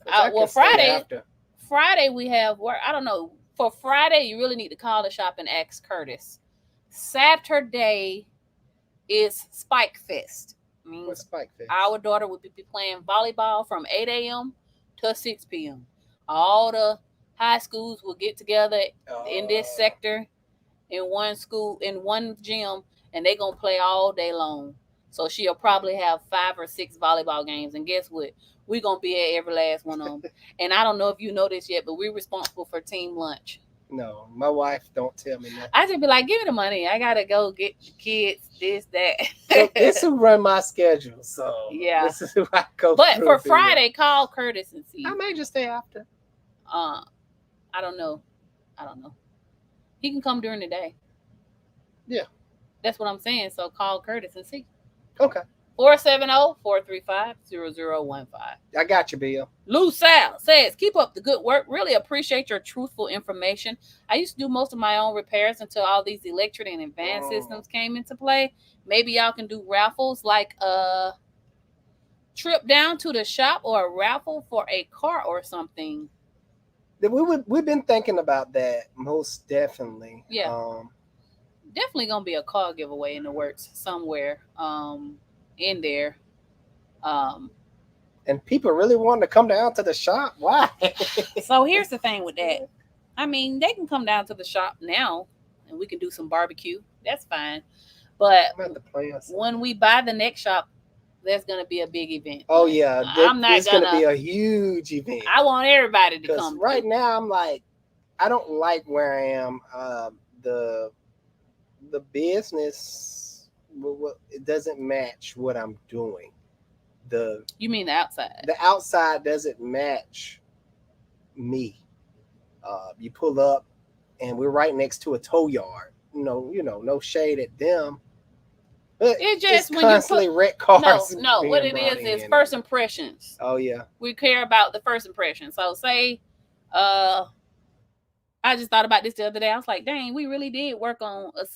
Well, Friday we have work. I don't know. For Friday, you really need to call the shop and ask Curtis. Saturday is Spike Fest. What's Spike Fest? Our daughter will be playing volleyball from 8 a.m. to 6 p.m. All the high schools will get together in this sector in one school, in one gym, and they're going to play all day long. So she'll probably have 5 or 6 volleyball games. And guess what? We're going to be at every last one of them. And I don't know if you know this yet, but we're responsible for team lunch. No, my wife don't tell me nothing. I just be like, give me the money. I got to go get the kids, this, that. So this will run my schedule. So yeah. This is who I go But for Friday, call Curtis and see. I may just stay after. I don't know. He can come during the day. Yeah. That's what I'm saying. So call Curtis and see. Okay. 470-435-0015. I got you, Bill. Lou Sal says, keep up the good work. Really appreciate your truthful information. I used to do most of my own repairs until all these electric and advanced systems came into play. Maybe y'all can do raffles like a trip down to the shop or a raffle for a car or something. We've been thinking about that, most definitely. Yeah. Definitely gonna be a car giveaway in the works somewhere in there. And people really want to come down to the shop. Why? So here's the thing with that. I mean, they can come down to the shop now and we can do some barbecue. That's fine. But when we buy the next shop, there's gonna be a big event. Oh yeah, it's gonna be a huge event. I want everybody to come. Right now, I'm like, I don't like where I am. The business, it doesn't match what I'm doing. You mean the outside? The outside doesn't match me. You pull up, and we're right next to a tow yard. No shade at them. But it's just when constantly wreck cars. No. What it is first impressions. Oh yeah. We care about the first impression. So say, I just thought about this the other day. I was like, dang, we really did work on a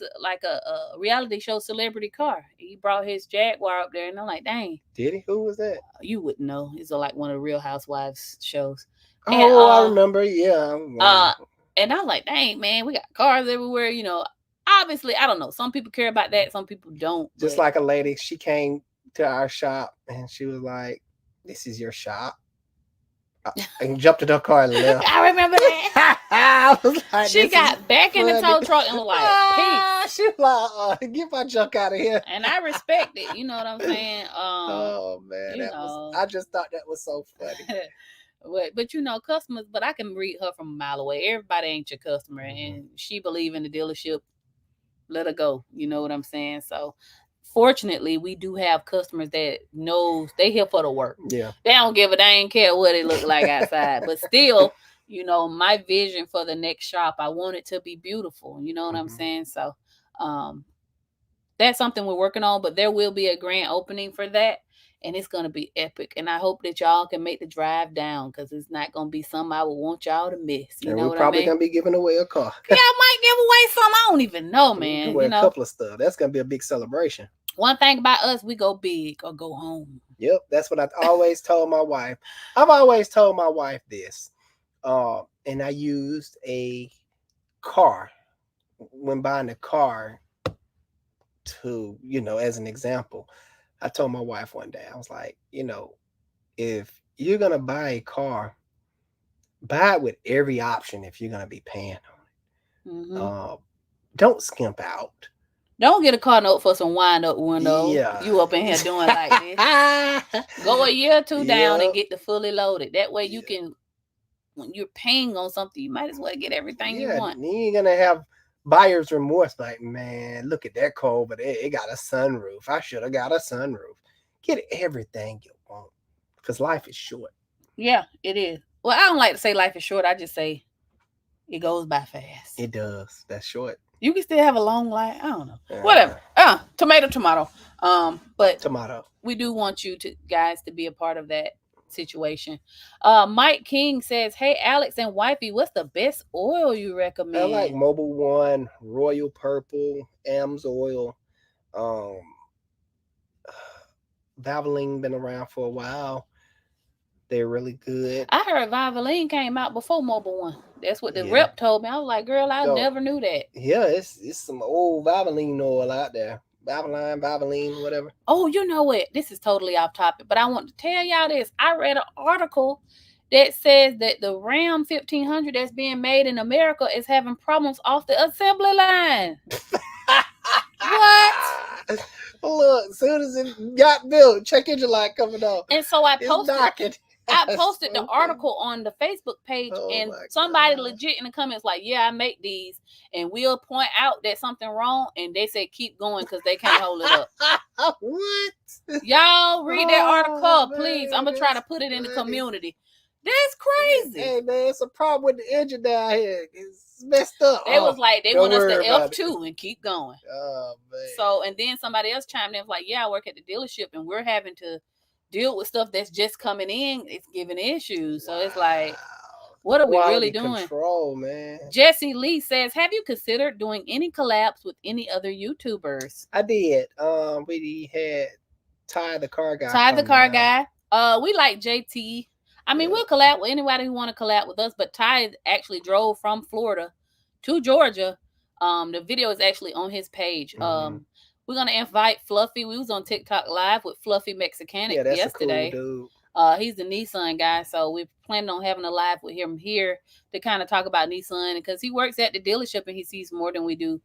reality show celebrity car. He brought his Jaguar up there, and I'm like, dang. Did he? Who was that? You wouldn't know. It's like one of the Real Housewives shows. Oh, and, I remember. Yeah. And I was like, dang, man, we got cars everywhere. Obviously, I don't know. Some people care about that. Some people don't. Just like a lady, she came to our shop, and she was like, this is your shop. And jumped in her car and left. I remember that. I was like, she got back in the tow truck and was like, peace. She was like, get my junk out of here. And I respect it. You know what I'm saying? Oh man, I just thought that was so funny. But customers. But I can read her from a mile away. Everybody ain't your customer, and she believe in the dealership. Let her go. You know what I'm saying? So. Fortunately, we do have customers that knows they here for the work. Yeah. They don't give a dang care what it look like outside. But still, my vision for the next shop, I want it to be beautiful. You know what I'm saying? So that's something we're working on, but there will be a grand opening for that. And it's going to be epic. And I hope that y'all can make the drive down because it's not going to be something I would want y'all to miss. You know what I mean? We're probably going to be giving away a car. Yeah, I might give away some. I don't even know, man. Give away a couple of stuff. That's going to be a big celebration. One thing about us, we go big or go home. Yep, that's what I always told my wife. I've always told my wife this. And I used a car when buying a car to, as an example. I told my wife one day, I was like, if you're gonna buy a car, buy it with every option if you're gonna be paying on it. Mm-hmm. Don't skimp out. Don't get a car note for some wind up window. Yeah. You up in here doing like this. Go a year or two down and get the fully loaded. That way you can, when you're paying on something, you might as well get everything you want. You ain't gonna have buyer's remorse. Like, man, look at that car over there. It got a sunroof. I should have got a sunroof. Get everything you want, because life is short. Yeah, it is. Well, I don't like to say life is short. I just say it goes by fast. It does. That's short. You can still have a long life. I don't know. Whatever. Tomato. But Tomato. We do want you guys to be a part of that situation. Mike King says, "Hey Alex and wifey, what's the best oil you recommend?" I like Mobile One, Royal Purple, Am's Oil. Valvoline been around for a while. They're really good. I heard Valvoline came out before Mobile One. That's what the rep told me. I was like, girl, I never knew that. Yeah, it's some old Valvoline oil out there. Valvoline, whatever. Oh, you know what? This is totally off topic, but I want to tell y'all this. I read an article that says that the Ram 1500 that's being made in America is having problems off the assembly line. What? Look, as soon as it got built, check engine light coming off. And so I posted the article on the Facebook page, and somebody legit in the comments like, yeah, I make these, and we'll point out that something wrong, and they say keep going because they can't hold it up. What? Y'all read that article, please. I'm gonna try to put it in the community. That's crazy. Hey man, it's a problem with the engine down here. It's messed up. They was like, they want us to F2 and keep going. Oh man. So, and then somebody else chimed in like, yeah, I work at the dealership and we're having to deal with stuff that's just coming in. It's giving issues. So it's like, what are we really doing? Control, man. Jesse Lee says, have you considered doing any collabs with any other YouTubers? I did. We had Ty the car guy. We like JT. I mean, we'll collab with anybody who want to collab with us, but Ty actually drove from Florida to Georgia. The video is actually on his page. Mm-hmm. We're gonna invite Fluffy. We was on TikTok live with Fluffy Mexicanic yesterday. A cool dude. He's the Nissan guy, so we're planning on having a live with him here to kind of talk about Nissan, because he works at the dealership and he sees more than we do.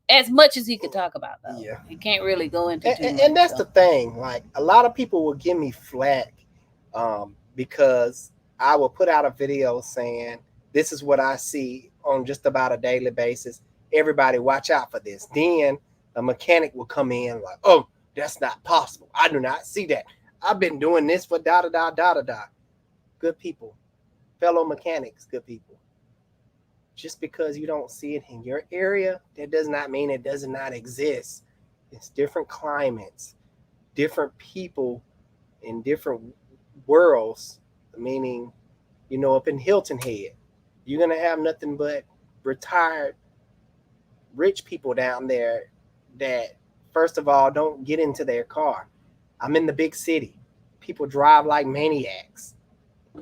As much as he could talk about, though. Yeah, he can't really go into too much. And that's the thing. Like, a lot of people will give me flack, because I will put out a video saying this is what I see on just about a daily basis. Everybody watch out for this. Then a mechanic will come in like, oh, that's not possible. I do not see that. I've been doing this for da-da-da-da-da-da. Good people, fellow mechanics, good people. Just because you don't see it in your area, that does not mean it does not exist. It's different climates, different people in different worlds, meaning, up in Hilton Head, you're going to have nothing but retired rich people down there that, first of all, don't get into their car. I'm in the big city. People drive like maniacs.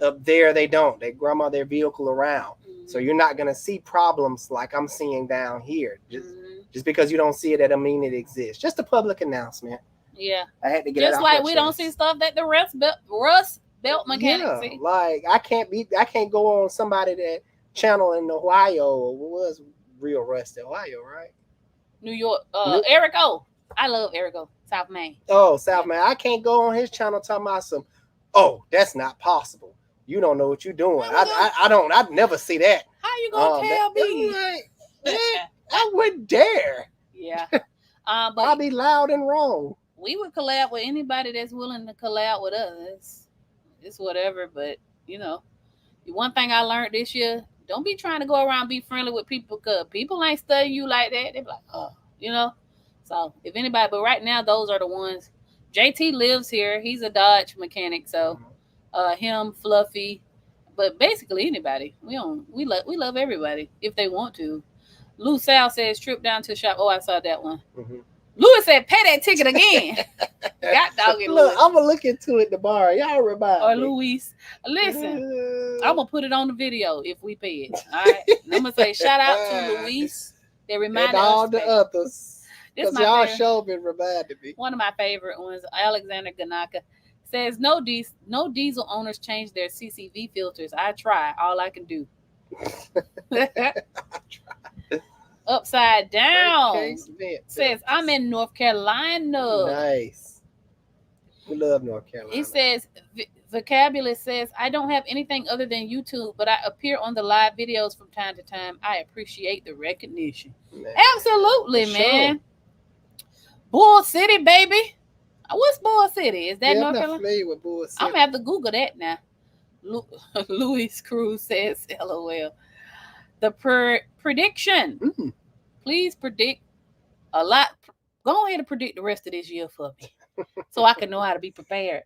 Up there, they don't. They grandma their vehicle around. Mm-hmm. So you're not going to see problems like I'm seeing down here. Just because you don't see it, that doesn't mean it exists. Just a public announcement. Yeah. I had to get just like we don't see stuff that the Rust Belt mechanics see. Like I can't go on somebody that channel in Ohio. What was Real Rust, Ohio, right? New York. Eric O. I love Eric O. South Main. Oh, South Main. I can't go on his channel talking about some, oh, that's not possible. You don't know what you're doing. I'd never see that. How you gonna tell me? Like, I wouldn't dare. Yeah. But I'll be loud and wrong. We would collab with anybody that's willing to collab with us. It's whatever, but one thing I learned this year, don't be trying to go around be friendly with people, because people ain't studying you like that. They be like, So if anybody, but right now those are the ones. JT lives here. He's a Dodge mechanic, so him, Fluffy, but basically anybody. We love everybody if they want to. Lou Sal says trip down to the shop. Oh, I saw that one. Mm-hmm. Louis said, pay that ticket again. Got doggy Louis. I'm going to look into it tomorrow. Y'all remind me. Or Luis. Listen, I'm going to put it on the video if we pay it. All right? And I'm going to say, shout out to Luis. They reminded us. And all the others. This Because my y'all favorite. show been reminding me. One of my favorite ones, Alexander Ganaka, says no diesel owners change their CCV filters. I try. All I can do. Upside down Case vent says I'm filters. in North Carolina. Nice. We love North Carolina. He says vocabulary says I don't have anything other than YouTube, but I appear on the live videos from time to time. I appreciate the recognition. Man, Absolutely, for man. sure. Bull City, baby. What's Bull City? Is that Yeah, I'm North not Carolina? familiar with Bull I'm City. gonna have to Google that now. Louis Cruz says, "LOL." The prediction. Mm. Please predict a lot. Go ahead and predict the rest of this year for me, so I can know how to be prepared.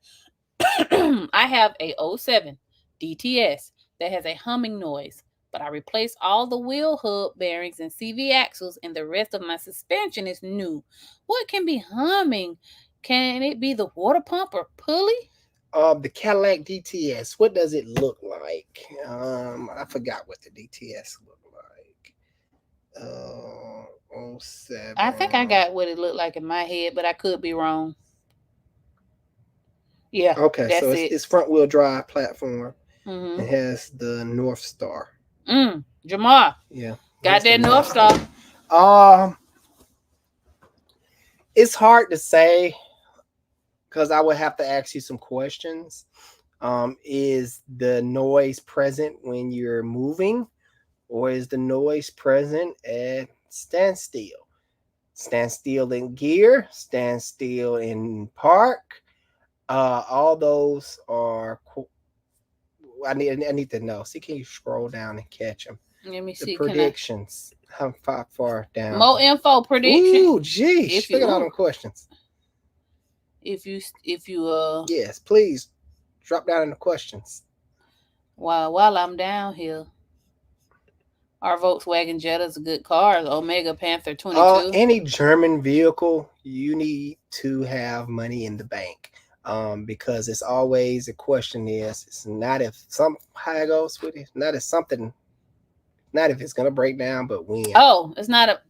I have a 07 DTS that has a humming noise, but I replaced all the wheel hub bearings and CV axles, and the rest of my suspension is new. What can be humming? Can it be the water pump or pulley? The Cadillac DTS. What does it look like? I forgot what the DTS looked like. 07. I think I got what it looked like in my head, but I could be wrong. Yeah, Okay, that's so it. it's front wheel drive platform. Mm-hmm. It has the Northstar. Jamar. Yeah. Got that Northstar. Northstar. It's hard to say because I would have to ask you some questions. Is the noise present when you're moving, or is the noise present at standstill? Standstill in gear, standstill in park. All those are. I need to know. See, can you scroll down and catch them? Let me The see. predictions. How far down? More info prediction. Ooh, geez. Look at all them questions. If you Yes, please drop down in the questions. while I'm down here, our Volkswagen Jetta is a good car. The Omega Panther 22. Any German vehicle, you need to have money in the bank. Because it's always a question is it's not if some how it goes with it, not if something, not if it's gonna break down, but when. Oh, it's not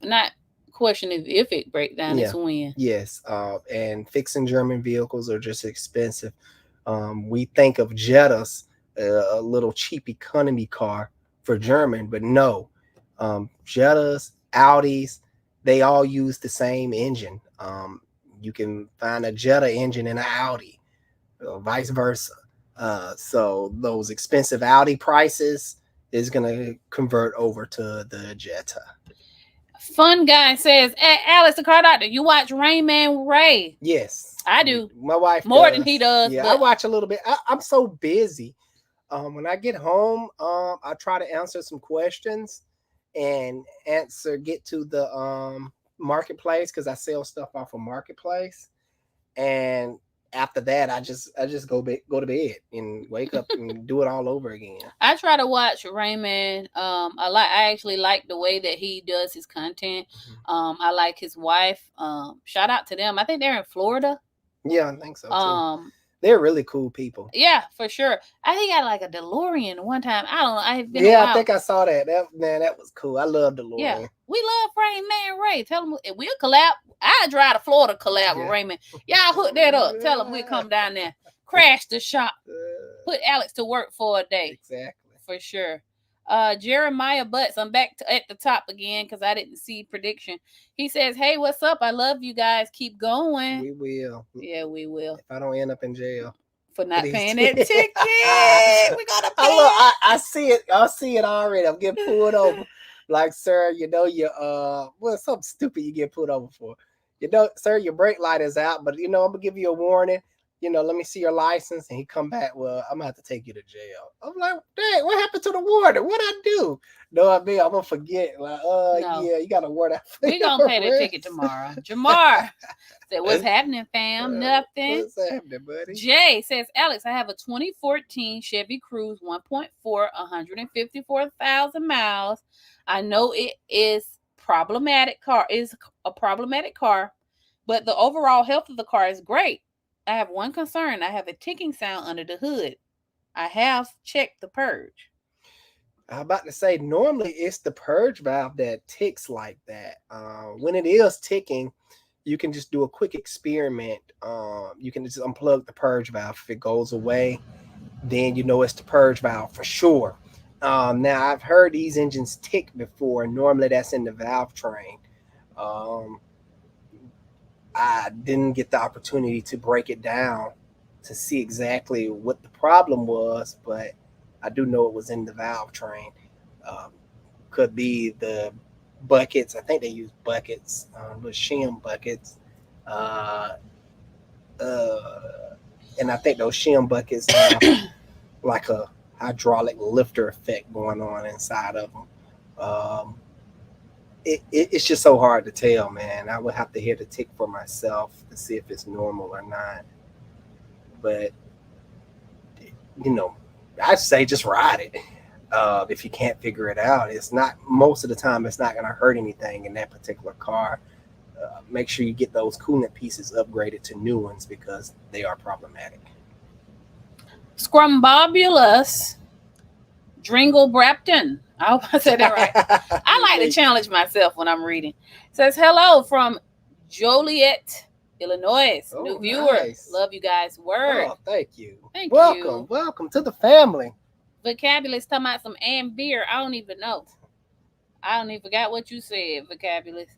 question if it break down, Yeah. it's when. Yes. And fixing German vehicles are just expensive. We think of Jettas, a little cheap economy car for German, but no. Jettas, Audis, they all use the same engine. You can find a Jetta engine in an Audi, vice versa. So those expensive Audi prices is gonna convert over to the Jetta. Fun guy says, hey, Alex, the car doctor, you watch Rain Man Ray? Yes, I do. My wife more does. than he does. Yeah, but I watch a little bit. I'm so busy. When I get home, I try to answer some questions and get to the marketplace because I sell stuff off of marketplace. And after that, I just go to bed and wake up and do it all over again. I try to watch Raymond. I actually like the way that he does his content. I like his wife. Shout out to them. I think they're in Florida. Yeah, I think so too. They're really cool people. Yeah, for sure. I think I got like a DeLorean one time. I don't know. I have been. Yeah, I think I saw that. That was cool. I love DeLorean. Yeah, we love Rain Man Ray. Tell him we'll collab. I drive to Florida collab with Raymond. Y'all hook that up. Tell him we'll come down there, crash the shop, put Alex to work for a day. Exactly. For sure. Jeremiah Butts, I'm back at the top again because I didn't see prediction. He says, hey, what's up? I love you guys. Keep going. We will. Yeah, we will. If I don't end up in jail. For not paying that ticket. We gotta pay it. I see it. I see it already. I'm getting pulled over. Like, sir, you know, something stupid you get pulled over for. You know, sir, your brake light is out, but I'm gonna give you a warning. Let me see your license. And he come back, well, I'm gonna have to take you to jail. I'm like, dang, what happened to the warning? What'd I do? No, I'm gonna forget. Like, no. Yeah, you got a warning. We gonna pay the ticket tomorrow. Jamar said, what's happening, fam? Nothing. What's happening, buddy? Jay says, Alex, I have a 2014 Chevy Cruise 1.4, 154,000 miles. I know it is a problematic car, but the overall health of the car is great. I have one concern. I have a ticking sound under the hood. I have checked the purge. I'm about to say, normally it's the purge valve that ticks like that. When it is ticking, you can just do a quick experiment. You can just unplug the purge valve. If it goes away, then you know it's the purge valve for sure. Now, I've heard these engines tick before. Normally, that's in the valve train. Um, I didn't get the opportunity to break it down to see exactly what the problem was, but I do know it was in the valve train. Um, could be the buckets. I think they use buckets, little shim buckets. Uh, uh, and I think those shim buckets have like a hydraulic lifter effect going on inside of them. Um, it's just so hard to tell, man. I would have to hear the tick for myself to see if it's normal or not. But you know, I say just ride it. If you can't figure it out, it's not most of the time. It's not going to hurt anything in that particular car. Make sure you get those coolant pieces upgraded to new ones because they are problematic. Scrumbobulous Dringle Brapton. I hope I said that right. I like to challenge myself when I'm reading. It says hello from Joliet, Illinois. Oh, new viewer. nice. Love you guys. Word. Oh, thank you. Thank welcome, you. welcome to the family. Vocabulous talking about some and beer. I don't even know. I don't even forgot what you said, Vocabulous.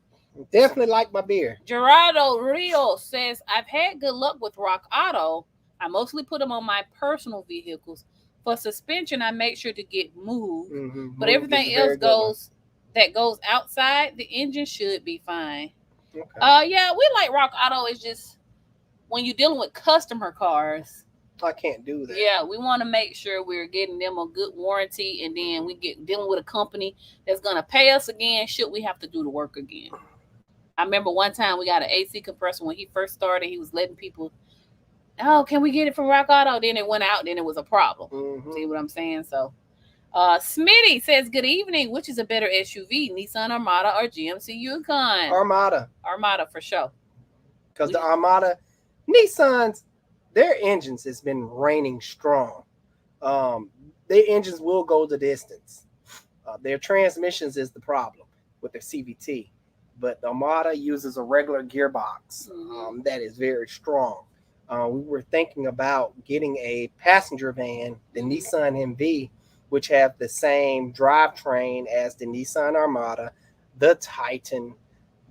Definitely like my beer. Gerardo Rio says, I've had good luck with Rock Auto. I mostly put them on my personal vehicles. For suspension, I make sure to get moved. Mm-hmm. But everything else goes outside, the engine should be fine. Okay. Yeah, we like Rock Auto. It's just when you're dealing with customer cars. I can't do that. Yeah, we want to make sure we're getting them a good warranty, and then we get dealing with a company that's gonna pay us again. Should we have to do the work again? I remember one time we got an AC compressor when he first started. He was letting people, oh, can we get it from Rock Auto? Then it went out. Then it was a problem. Mm-hmm. See what I'm saying? So, Smitty says, good evening. Which is a better SUV, Nissan Armada or GMC Yukon? Armada. Armada for sure. Because the Armada, Nissans, their engines has been reigning strong. Their engines will go the distance. Their transmissions is the problem with their CVT. But the Armada uses a regular gearbox that is very strong. We were thinking about getting a passenger van, the Nissan MV, which have the same drivetrain as the Nissan Armada, the Titan,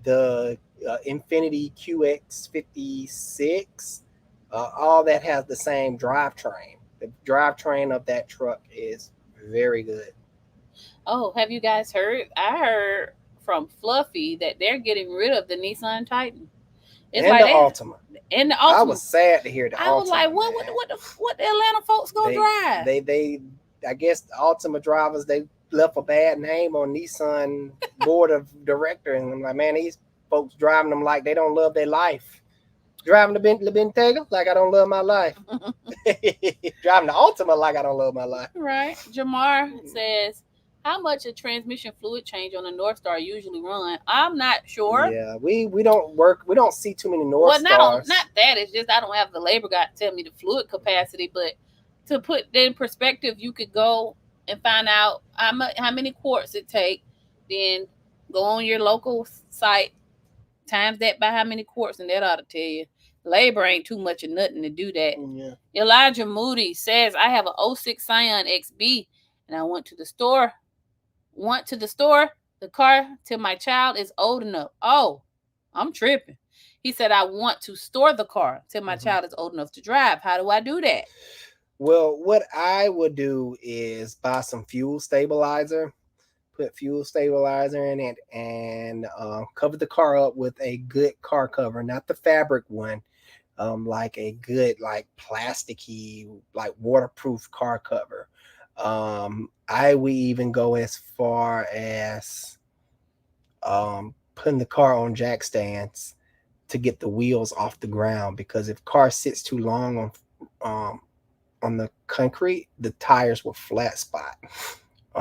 the Infinity QX56. All that has the same drivetrain. The drivetrain of that truck is very good. Oh, have you guys heard? I heard from Fluffy that they're getting rid of the Nissan Titan. It's and like the Altima. And the Altima. I was sad to hear the Altima. I was like, what the Atlanta folks gonna drive? They I guess the Altima drivers, they left a bad name on Nissan board of director, and I'm like, man, these folks driving them like they don't love their life. Driving the Bentayga like I don't love my life. Driving the Altima like I don't love my life. Right. Jamar says, how much a transmission fluid change on a Northstar usually run? I'm not sure. Yeah, we don't see too many Northstars. Well, not that. It's just I don't have the labor guy to tell me the fluid capacity. But to put that in perspective, you could go and find out how many quarts it take. Then go on your local site, times that by how many quarts, and that ought to tell you. Labor ain't too much of nothing to do that. Yeah. Elijah Moody says, I have an 06 Scion XB, and I went to the store. The car till my child is old enough. Oh, I'm tripping. He said, I want to store the car till my child is old enough to drive. How do I do that? Well, what I would do is buy some fuel stabilizer, put fuel stabilizer in it, and cover the car up with a good car cover, not the fabric one, like a good, like plasticky, like waterproof car cover. I would even go as far as putting the car on jack stands to get the wheels off the ground, because if car sits too long on the concrete, the tires will flat spot.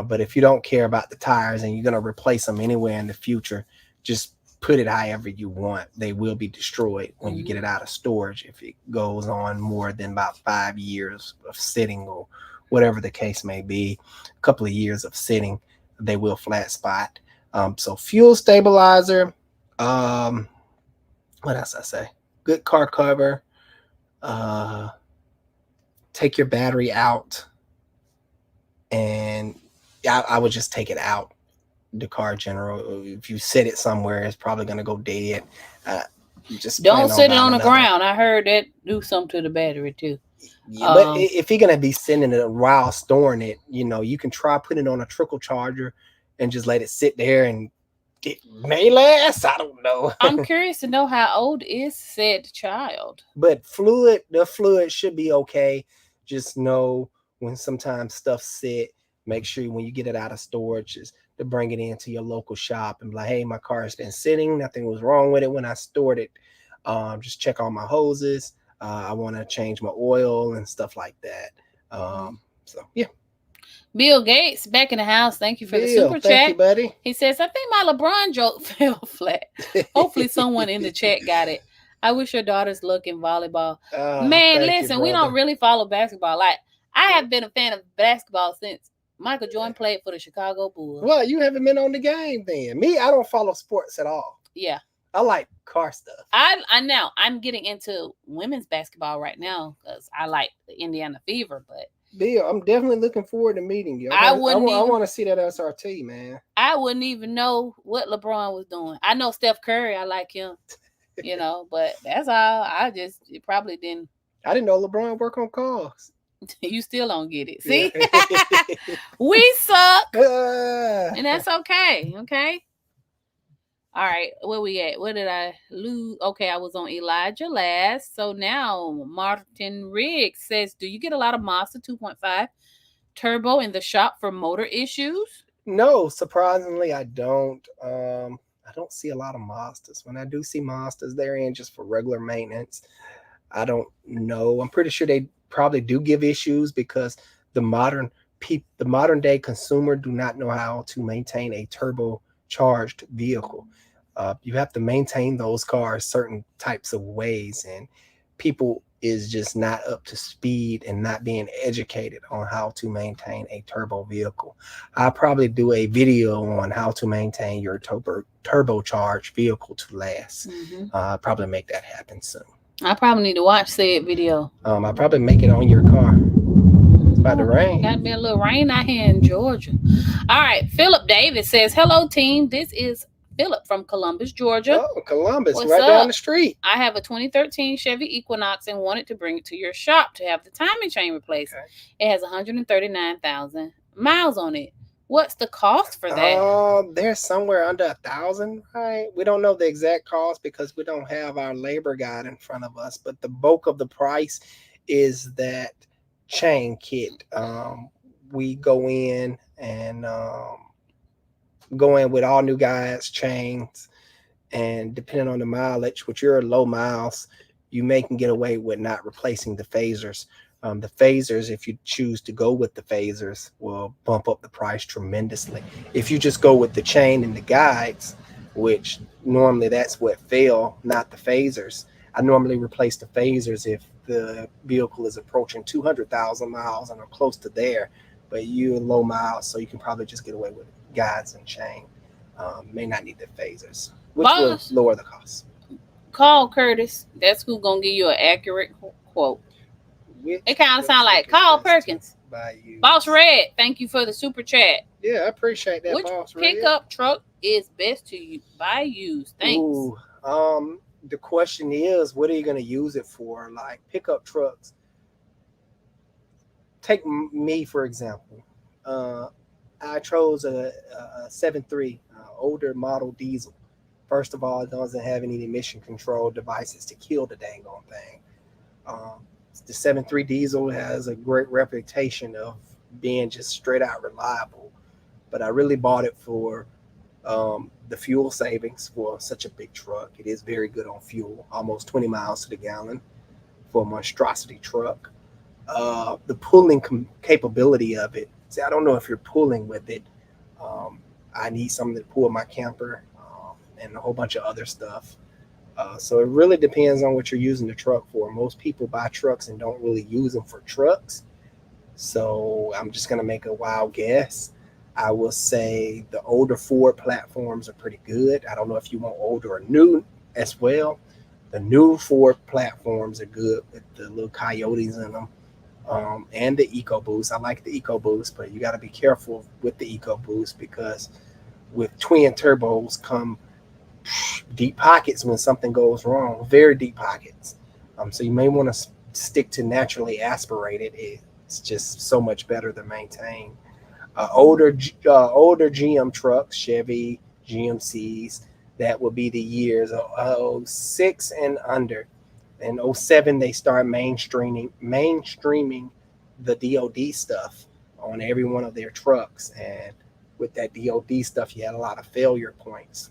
But if you don't care about the tires and you're going to replace them anywhere in the future, just put it however you want. They will be destroyed when you get it out of storage if it goes on more than about 5 years of sitting or whatever the case may be, a couple of years of sitting, they will flat spot. So fuel stabilizer, what else I say? Good car cover. Take your battery out, and I would just take it out. The car general, if you set it somewhere, it's probably gonna go dead. Just don't sit it on the ground. I heard that do something to the battery too. Yeah, but if you're gonna be sending it while storing it, you can try putting it on a trickle charger and just let it sit there, and it may last. I don't know. I'm curious to know how old is said child. But the fluid should be okay. Just know when sometimes stuff sit, make sure when you get it out of storage is to bring it into your local shop and be like, hey, my car has been sitting. Nothing was wrong with it when I stored it. Just check all my hoses. I want to change my oil and stuff like that. So, yeah. Bill Gates back in the house. Thank you for the super chat. Thank you, buddy. He says, I think my LeBron joke fell flat. Hopefully someone in the chat got it. I wish your daughters luck in volleyball. Man, listen, we don't really follow basketball. Like, I have been a fan of basketball since Michael Jordan played for the Chicago Bulls. Well, you haven't been on the game then. Me, I don't follow sports at all. Yeah. I like car stuff. I'm getting into women's basketball right now because I like the Indiana Fever, but Bill, I'm definitely looking forward to meeting you. I want to see that SRT, man. I wouldn't even know what LeBron was doing. I know Steph Curry. I like him, but that's all. It probably didn't. I didn't know LeBron worked on cars. You still don't get it. See? Yeah. We suck. And that's okay. Okay. All right, where we at? Where did I lose? Okay, I was on Elijah last. So now Martin Riggs says, do you get a lot of Mazda 2.5 turbo in the shop for motor issues? No, surprisingly, I don't. I don't see a lot of Mazdas. When I do see Mazdas, they're in just for regular maintenance. I don't know. I'm pretty sure they probably do give issues because the modern day consumer do not know how to maintain a turbocharged vehicle. You have to maintain those cars certain types of ways, and people is just not up to speed and not being educated on how to maintain a turbo vehicle. I'll probably do a video on how to maintain your turbocharged vehicle to last. I'll probably make that happen soon. I probably need to watch said video. I'll probably make it on your car. It's about to rain. Got to be a little rain out here in Georgia. All right, Philip Davis says, hello team, this is Philip from Columbus, Georgia. Oh, Columbus, what's right up? Down the street. I have a 2013 Chevy Equinox and wanted to bring it to your shop to have the timing chain replaced. Okay. It has 139,000 miles on it. What's the cost for that? They're somewhere under 1,000, right? We don't know the exact cost because we don't have our labor guide in front of us, but the bulk of the price is that chain kit. We go in and go in with all new guides, chains, and depending on the mileage, which you're low miles, you can get away with not replacing the phasers. The phasers, if you choose to go with the phasers, will bump up the price tremendously. If you just go with the chain and the guides, which normally that's what fail, not the phasers. I normally replace the phasers if the vehicle is approaching 200,000 miles and I'm close to there, but you're low miles, so you can probably just get away with guides and chain. May not need the phasers, which will lower the cost. Call Curtis. That's who's gonna give you an accurate quote. It kind of sounds like Carl Perkins. Boss Red, thank you for the super chat. Yeah, I appreciate that. Which Boss Red pickup truck is best to buy used? Thanks. Ooh, the question is, what are you going to use it for? Like pickup trucks. Take me, for example. I chose a 7.3 older model diesel. First of all, it doesn't have any emission control devices to kill the dang on thing. The 7.3 diesel has a great reputation of being just straight out reliable, but I really bought it for the fuel savings for such a big truck. It is very good on fuel, almost 20 miles to the gallon for a monstrosity truck. The pulling capability of it. See, I don't know if you're pulling with it. I need something to pull my camper and a whole bunch of other stuff. So it really depends on what you're using the truck for. Most people buy trucks and don't really use them for trucks. So I'm just gonna make a wild guess. I will say the older Ford platforms are pretty good. I don't know if you want older or new as well. The new Ford platforms are good with the little coyotes in them, and the EcoBoost. I like the EcoBoost, but you got to be careful with the EcoBoost because with twin turbos come deep pockets when something goes wrong, very deep pockets. So you may want to stick to naturally aspirated. It's just so much better to maintain. Older GM trucks, Chevy, GMCs, that would be the years of '06 and under. In '07, they start mainstreaming the DOD stuff on every one of their trucks. And with that DOD stuff, you had a lot of failure points.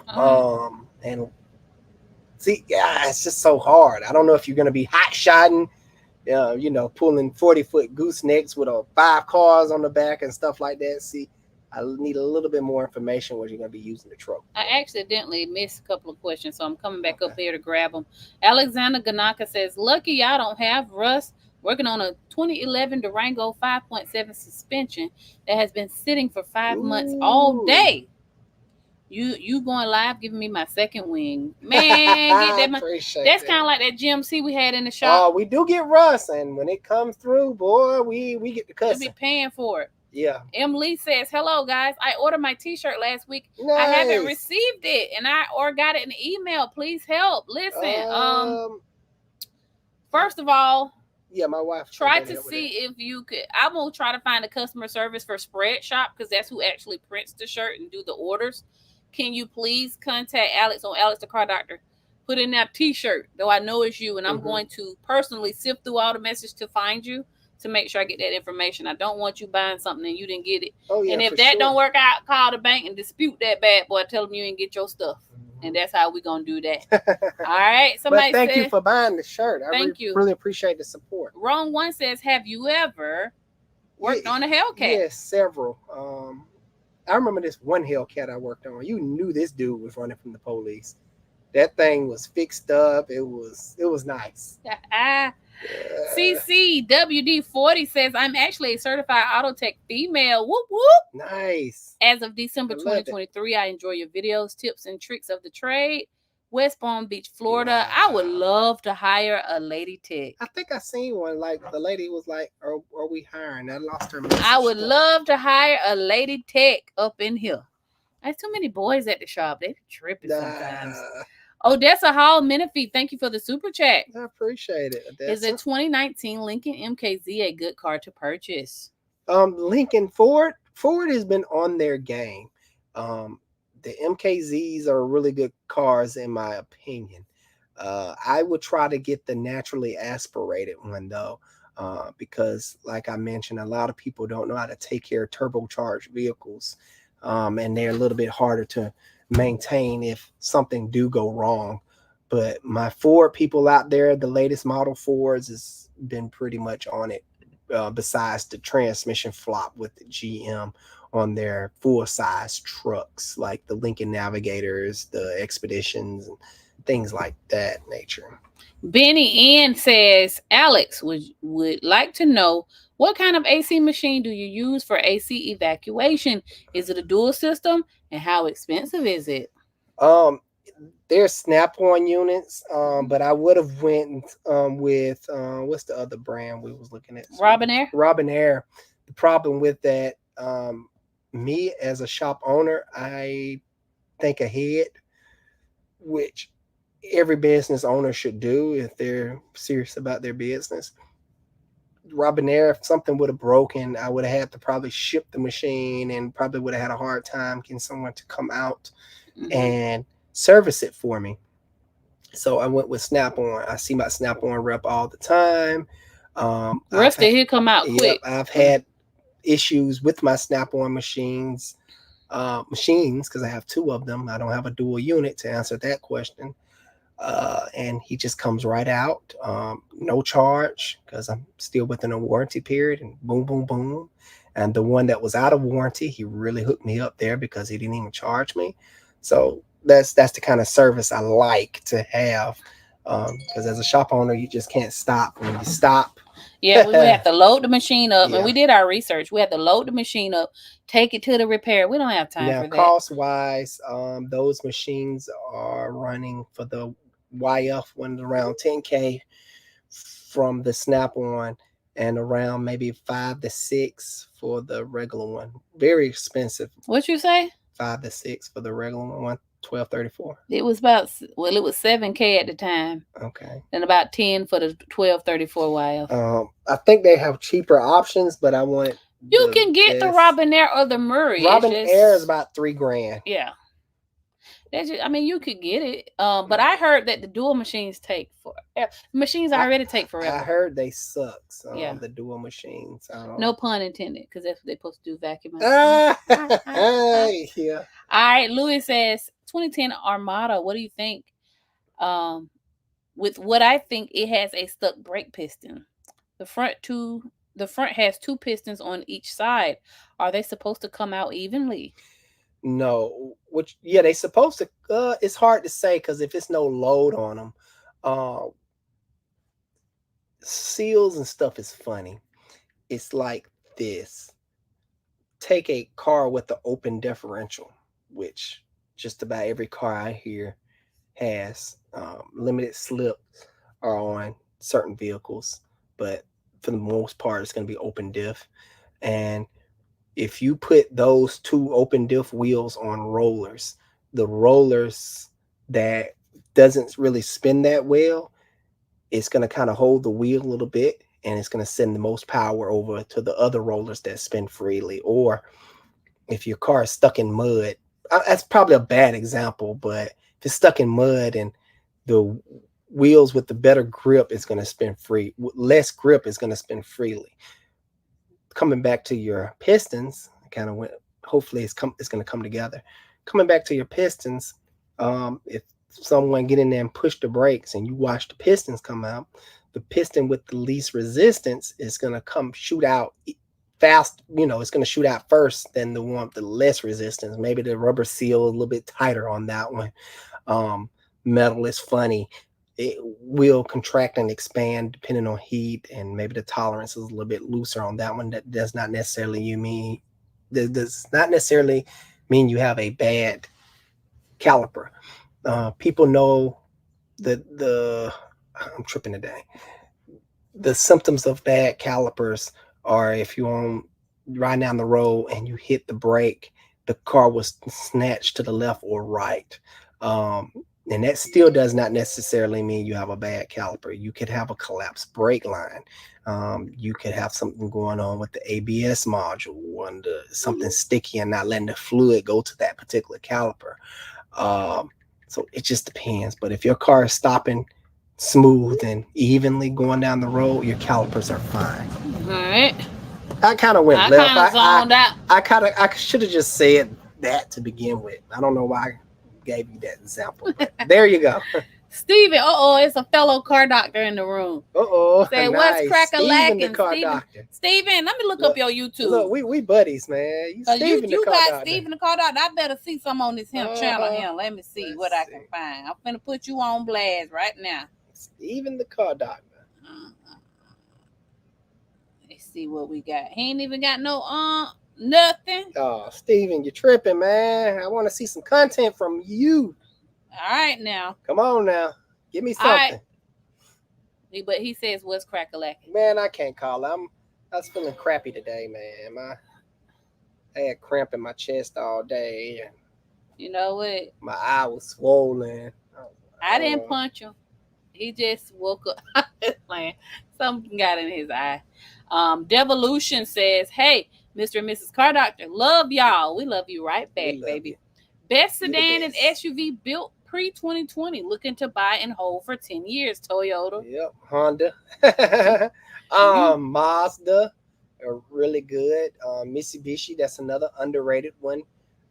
And see, yeah, it's just so hard. I don't know if you're going to be hot shotting, pulling 40-foot goosenecks with 5 cars on the back and stuff like that. See, I need a little bit more information what you're going to be using the truck for. I accidentally missed a couple of questions, so I'm coming back up here to grab them. Alexander Ganaka says, lucky y'all don't have Russ working on a 2011 Durango 5.7 suspension that has been sitting for 5 months all day. You going live, giving me my second wing, man. Get that. That's kind of like that GMC we had in the shop. Oh, we do get Russ, and when it comes through, boy, we get the cussing. We'll be paying for it. Yeah. M. Lee says, hello, guys. I ordered my t-shirt last week. Nice. I haven't received it, and I got it in the email. Please help. Listen, first of all, yeah, my wife try to see if you could. I'm going to try to find a customer service for Spread Shop because that's who actually prints the shirt and do the orders. Can you please contact Alex on Alex the Car Doctor? Put in that t-shirt, though I know it's you, and I'm going to personally sift through all the messages to find you to make sure I get that information. I don't want you buying something and you didn't get it. Oh, yeah, and if that don't work out, call the bank and dispute that bad boy. Tell them you didn't get your stuff. And that's how we're going to do that. All right. Somebody but thank you for buying the shirt. I really appreciate the support. Wrong One says, have you ever worked on a Hellcat? Yes, several. I remember this one Hellcat I worked on. You knew this dude was running from the police. That thing was fixed up. It was nice. CCWD40 says, I'm actually a certified auto tech female. Whoop, whoop. Nice. As of December 2023, I enjoy your videos, tips, and tricks of the trade. West Palm Beach, Florida. Wow. I would love to hire a lady tech. I think I seen one. Like the lady was like, "Are we hiring?" I lost her message. I would love to hire a lady tech up in here. There's too many boys at the shop. They tripping sometimes. Odessa Hall Menifee, thank you for the super chat. I appreciate it. Odessa. Is a 2019 Lincoln MKZ a good car to purchase? Lincoln Ford has been on their game. The MKZs are really good cars in my opinion. I would try to get the naturally aspirated one though, because like I mentioned, a lot of people don't know how to take care of turbocharged vehicles, and they're a little bit harder to maintain if something do go wrong. But my Ford people out there, the latest model Fords has been pretty much on it, besides the transmission flop with the GM on their full-size trucks like the Lincoln Navigators, the Expeditions, and things like that nature. Benny N says, Alex would like to know, what kind of AC machine do you use for AC evacuation? Is it a dual system, and how expensive is it? There's snap-on units, but I would have went with what's the other brand we was looking at? Robinair. The problem with that, me as a shop owner, I think ahead, which every business owner should do if they're serious about their business. Robinair, if something would have broken, I would have had to probably ship the machine and probably would have had a hard time getting someone to come out and service it for me. So I went with Snap-on. I see my Snap-on rep all the time. Rusty, he'll come out quick. I've had issues with my Snap-on machines because I have 2 of them. I don't have a dual unit to answer that question. And he just comes right out, no charge, because I'm still within a warranty period, and boom, boom, boom. And the one that was out of warranty, he really hooked me up there because he didn't even charge me. So that's the kind of service I like to have, because as a shop owner, you just can't stop. When you stop, Yeah, we would have to load the machine up, Yeah. and we did our research. We had to load the machine up, take it to the repair. We don't have time Now, for that. cost wise, those machines are running for the YF one around 10K from the snap on, and around maybe 5 to 6 for the regular one. Very expensive. What you say? 5 to 6 for the regular one. 1234. It was about, well, it was 7K at the time, Okay. and about 10 for the 1234 YF. I think they have cheaper options, but I wanted. You can get the Robinair or the Murray. Robinair is about $3,000. Yeah. That's just, I mean, you could get it. But I heard that the dual machines take forever. Machines already take forever. I heard they suck. So Yeah. the dual machines. No pun intended, because that's what they're supposed to do, vacuum. Yeah. All right. Louis says 2010 Armada. What do you think? With what I think, it has a stuck brake piston. The front has 2 pistons on each side. Are they supposed to come out evenly? No, they supposed to. It's hard to say because if it's no load on them, seals and stuff is funny. It's like this. Take a car with the open differential, which just about every car I hear has. Limited slips are on certain vehicles, but for the most part, it's going to be open diff. And if you put those 2 open diff wheels on rollers, the rollers that doesn't really spin that well, it's going to kind of hold the wheel a little bit, and it's going to send the most power over to the other rollers that spin freely. Or if your car is stuck in mud, that's probably a bad example, but if it's stuck in mud and the wheels with the better grip is going to spin free, less grip is going to spin freely. Coming back to your pistons, kind of went. Hopefully, it's going to come together. Coming back to your pistons, if someone get in there and push the brakes, and you watch the pistons come out, the piston with the least resistance is going to come shoot out fast. It's going to shoot out first than the one with the less resistance. Maybe the rubber seal a little bit tighter on that one. Metal is funny. It will contract and expand depending on heat, and maybe the tolerance is a little bit looser on that one. That does not necessarily mean you have a bad caliper. People know that I'm tripping today. The symptoms of bad calipers are if you're on riding down the road and you hit the brake, the car was snatched to the left or right. And that still does not necessarily mean you have a bad caliper. You could have a collapsed brake line. You could have something going on with the ABS module, something sticky and not letting the fluid go to that particular caliper. So it just depends. But if your car is stopping smooth and evenly going down the road, your calipers are fine. All right. I kind of went left. I should have just said that to begin with. I don't know why I gave you that example. But there you go. Steven, it's a fellow car doctor in the room. Say, nice. What's crack-a-lacking, Steven, let me look up your YouTube. Look, we buddies, man. You got Steven the car doctor. I better see some on this channel here. Let me see what I can find. I'm finna put you on blast right now. Steven the car doctor. Let's see what we got. He ain't even got no nothing. Oh, Steven, you're tripping, man. I want to see some content from you. All right, now. Come on now. Give me something. Right. But he says, what's crack-a-lacking? Man, I can't call it. I was feeling crappy today, man. I had cramp in my chest all day. And you know what? My eye was swollen. I didn't punch him. He just woke up. Something got in his eye. Devolution says, hey, Mr. and Mrs. Car Doctor, love y'all. We love you right back, baby. Best sedan and SUV built pre-2020. Looking to buy and hold for 10 years. Toyota. Yep. Honda. Mazda are really good. Mitsubishi, that's another underrated one.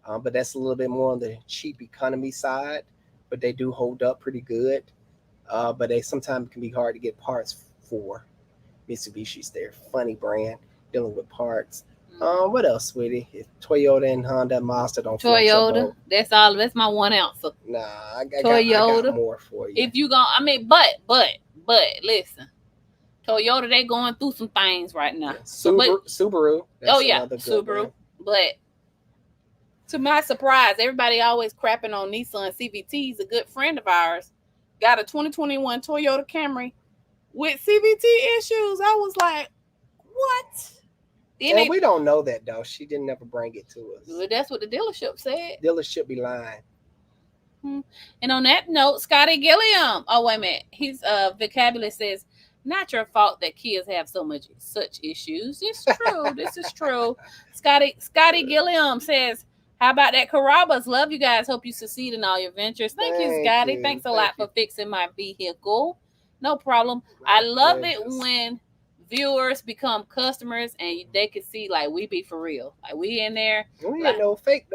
But that's a little bit more on the cheap economy side. But they do hold up pretty good. But they sometimes can be hard to get parts for. Mitsubishi's their funny brand, dealing with parts. What else, sweetie? If Toyota and Honda, Mazda don't. Toyota. That's all. That's my one answer. Nah, I Toyota. got more for you. If you go, but listen, Toyota, they going through some things right now. Yeah. Subaru. That's another good Subaru. one. But to my surprise, everybody always crapping on Nissan CVTs. A good friend of ours got a 2021 Toyota Camry with CVT issues. I was like, what? And we don't know that though. She didn't ever bring it to us. That's what the dealership said. Dealership be lying. And on that note, Scotty Gilliam. Oh, wait a minute. His vocabulary says, not your fault that kids have such issues. It's true. This is true. Scotty Gilliam says, how about that Carrabba's? Love you guys. Hope you succeed in all your ventures. Thank you, Scotty. Thanks a lot for fixing my vehicle. No problem. I love it when viewers become customers and they can see like we be for real. Like we in there. We ain't no fake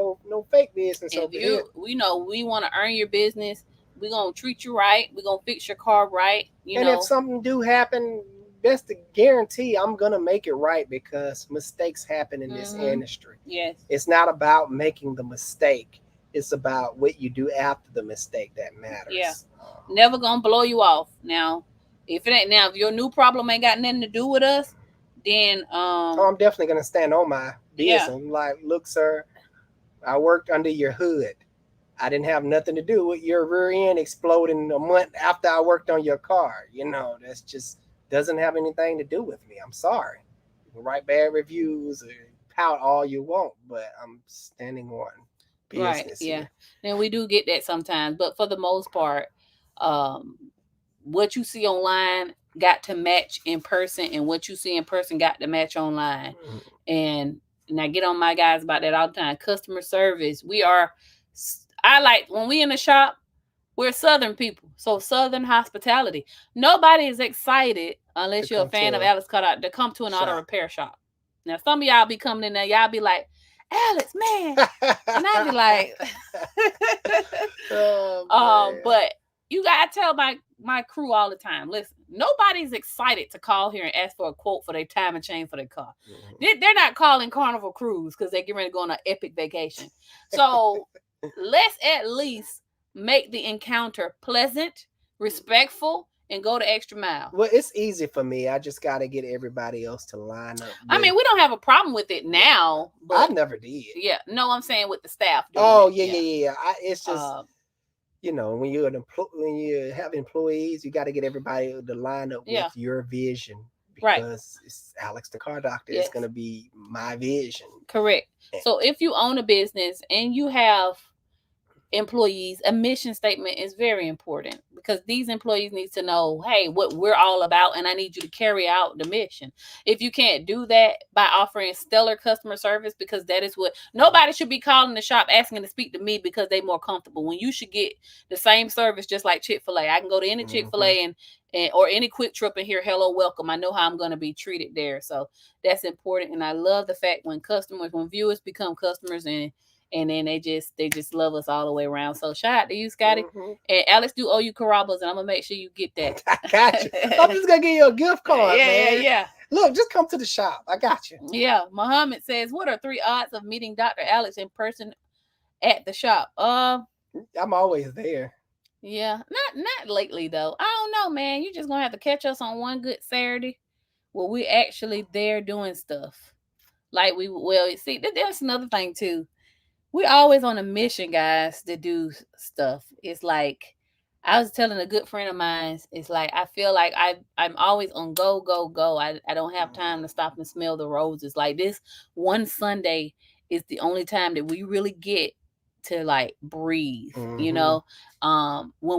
business over here. We know we want to earn your business. We're going to treat you right. We're going to fix your car right. And if something do happen, that's the guarantee I'm going to make it right because mistakes happen in this industry. Yes. It's not about making the mistake. It's about what you do after the mistake that matters. Yeah. Never going to blow you off. Now, if your new problem ain't got nothing to do with us, then I'm definitely going to stand on my business. Yeah. I'm like, look, sir, I worked under your hood. I didn't have nothing to do with your rear end exploding a month after I worked on your car. That's just doesn't have anything to do with me. I'm sorry. You can write bad reviews or pout all you want, but I'm standing on business. Right, yeah. And we do get that sometimes, but for the most part, what you see online got to match in person, and what you see in person got to match online. And I get on my guys about that all the time. Customer service. When we in the shop, we're Southern people. So Southern hospitality. Nobody is excited unless you're a fan of Alex Cutout to come to an auto repair shop. Now, some of y'all be coming in there, y'all be like, Alex, man. And I be like, but you gotta tell my crew all the time, listen, nobody's excited to call here and ask for a quote for their time and chain for their car. They're not calling Carnival Cruise because they're getting ready to go on an epic vacation. So let's at least make the encounter pleasant, respectful, and go the extra mile. Well, it's easy for me. I just got to get everybody else to line up. I mean, we don't have a problem with it now. But I never did. Yeah. No, I'm saying with the staff. Yeah. It's just, when you have employees, you got to get everybody to line up with your vision. Because it's Alex the Car Doctor. Yes. It's going to be my vision. Correct. So if you own a business and you have employees, a mission statement is very important because these employees need to know, hey, what we're all about, and I need you to carry out the mission. If you can't do that by offering stellar customer service, because that is what nobody should be calling the shop asking to speak to me because they're more comfortable, when you should get the same service just like Chick-fil-A. I can go to any Chick-fil-A and or any Quick Trip and hear hello, welcome. I know how I'm going to be treated there. So that's important. And I love the fact when viewers become customers and then they just love us all the way around. So shout out to you, Scotty. And Alex do owe you Carrabba's, and I'm gonna make sure you get that. I got you. I'm just gonna give you a gift card, man. Yeah. Look, just come to the shop. I got you. Yeah. Muhammad says, what are 3 odds of meeting Dr. Alex in person at the shop? I'm always there. Yeah. Not lately though. I don't know, man. You're just gonna have to catch us on one good Saturday where we're actually there doing stuff. Like that's another thing too. We're always on a mission, guys, to do stuff. It's like, I was telling a good friend of mine, it's like, I feel like I'm always on go. I don't have time to stop and smell the roses. Like this one Sunday is the only time that we really get to like breathe, when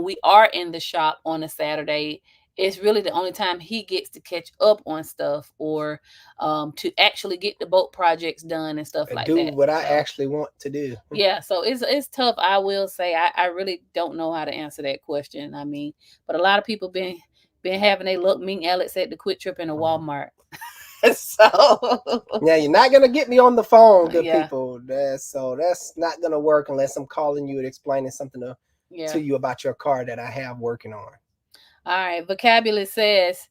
we are in the shop on a Saturday. It's really the only time he gets to catch up on stuff or to actually get the boat projects done and stuff like that. Do what I actually want to do. Yeah, so it's tough. I will say I really don't know how to answer that question. I mean, but a lot of people been having a look meeting Alex at the Quick Trip in a Walmart. So yeah, you're not gonna get me on the phone, good people. That's not gonna work unless I'm calling you and explaining something to you about your car that I have working on. All right, vocabulary says,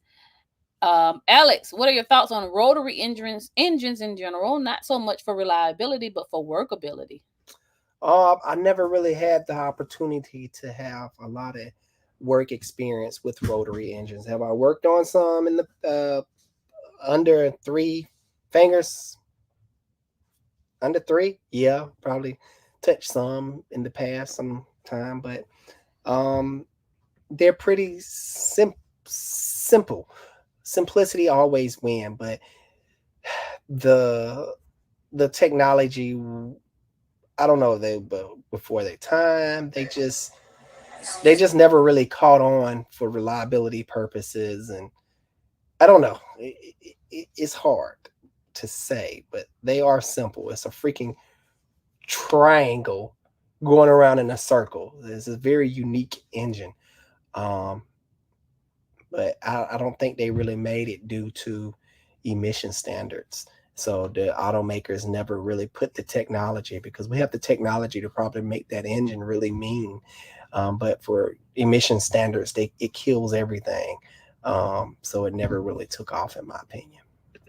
Alex, what are your thoughts on rotary engines in general? Not so much for reliability, but for workability. I never really had the opportunity to have a lot of work experience with rotary engines. Have I worked on some in the under 3 fingers? Under 3? Yeah, probably touched some in the past some time, but um they're pretty simple. Simplicity always win, but the the technology, I don't know, they but before their time, they just never really caught on for reliability purposes, and I don't know. It's hard to say, but they are simple. It's a freaking triangle going around in a circle. It's a very unique engine. Um, but I don't think they really made it due to emission standards. So the automakers never really put the technology, because we have the technology to probably make that engine really mean. But for emission standards, it kills everything. So it never really took off, in my opinion.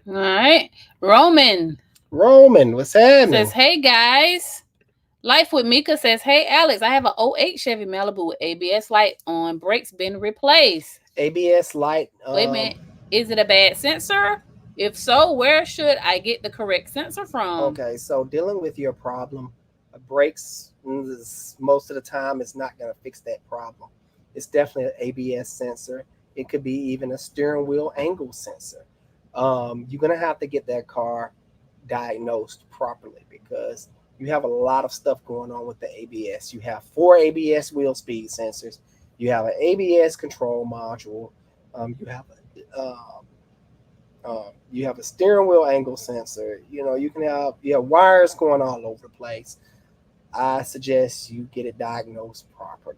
All right. Roman, what's happening? Says, hey guys. Life with Mika says, hey Alex, I have an '08 Chevy Malibu with ABS light on, brakes been replaced. ABS light. Wait a minute. Is it a bad sensor? If so, where should I get the correct sensor from? Okay, so dealing with your problem, brakes most of the time is not going to fix that problem. It's definitely an ABS sensor. It could be even a steering wheel angle sensor. You're going to have to get that car diagnosed properly, because you have a lot of stuff going on with the ABS. You have 4 ABS wheel speed sensors. You have an ABS control module. You have a steering wheel angle sensor. You have wires going all over the place. I suggest you get it diagnosed properly.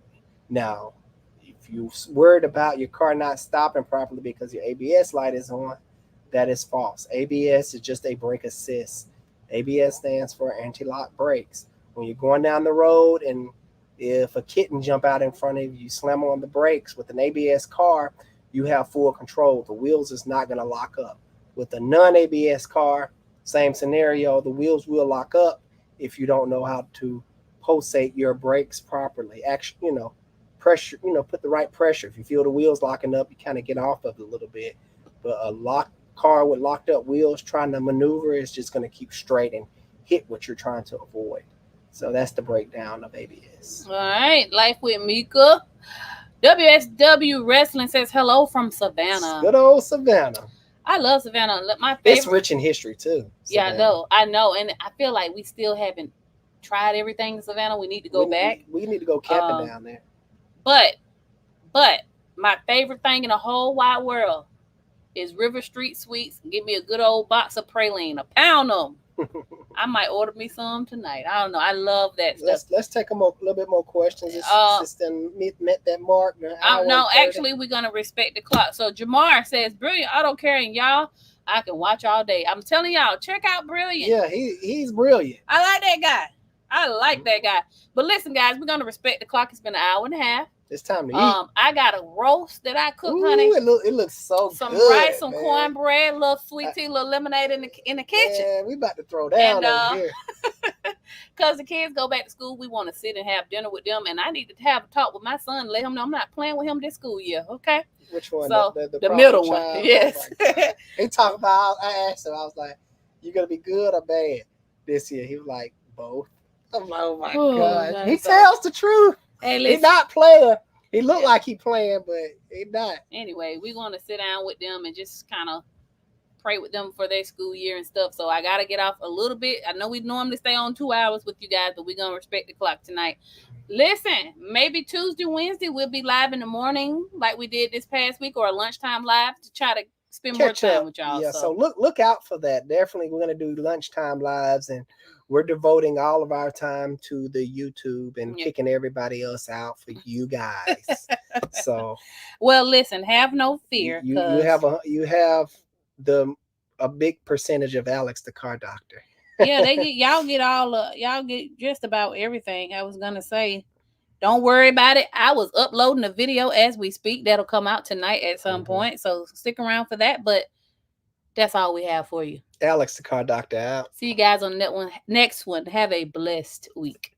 Now, if you're worried about your car not stopping properly because your ABS light is on, that is false. ABS is just a brake assist. ABS stands for anti-lock brakes. When you're going down the road and if a kitten jump out in front of you, you slam on the brakes. With an ABS car, you have full control. The wheels is not going to lock up. With a non-ABS car, same scenario. The wheels will lock up if you don't know how to pulsate your brakes properly. Actually, pressure, put the right pressure. If you feel the wheels locking up, you kind of get off of it a little bit. But a locked car with locked up wheels trying to maneuver is just going to keep straight and hit what you're trying to avoid. So that's the breakdown of ABS. All right. Life with Mika. WSW Wrestling says hello from Savannah. Good old Savannah. I love Savannah. My favorite. It's rich in history too. Yeah, I know, and I feel like we still haven't tried everything in Savannah. We need to go back. We need to go camping down there. But my favorite thing in the whole wide world is River Street Sweets. Give me a good old box of praline, a pound of them. I might order me some tonight. I don't know. I love that stuff. Let's take a little bit more questions. It's met that mark. No, actually, we're gonna respect the clock. So Jamar says, "Brilliant auto care, and y'all, I can watch all day. I'm telling y'all, check out Brilliant. Yeah, he's brilliant. I like that guy. That guy. But listen, guys, we're gonna respect the clock. It's been an hour and a half. It's time to eat. I got a roast that I cooked, honey. It looks so some good. Some rice, some cornbread, a little sweet tea, a little lemonade in the kitchen. Yeah, we about to throw down over here. Because the kids go back to school, we want to sit and have dinner with them, and I need to have a talk with my son, let him know I'm not playing with him this school year, okay? Which one? So, the middle one, yes. He talked about, I asked him, I was like, you going to be good or bad this year? He was like, both. I'm like, oh my God. He tells the truth. Hey, listen. He's not playing. He looked like he playing, but he not. Anyway, we're going to sit down with them and just kind of pray with them for their school year and stuff. So I got to get off a little bit. I know we normally stay on 2 hours with you guys, but we're going to respect the clock tonight. Listen, maybe Tuesday, Wednesday, we'll be live in the morning like we did this past week, or a lunchtime live to try to spend more time with y'all. Yeah, so look out for that. Definitely we're going to do lunchtime lives, and we're devoting all of our time to the YouTube and kicking everybody else out for you guys. So, well, listen, have no fear. You have a big percentage of Alex the car doctor. Yeah, y'all get just about everything. I was gonna say, don't worry about it. I was uploading a video as we speak that'll come out tonight at some point. So stick around for that. But that's all we have for you. Alex the car doctor out. See you guys on that one. Next one. Have a blessed week.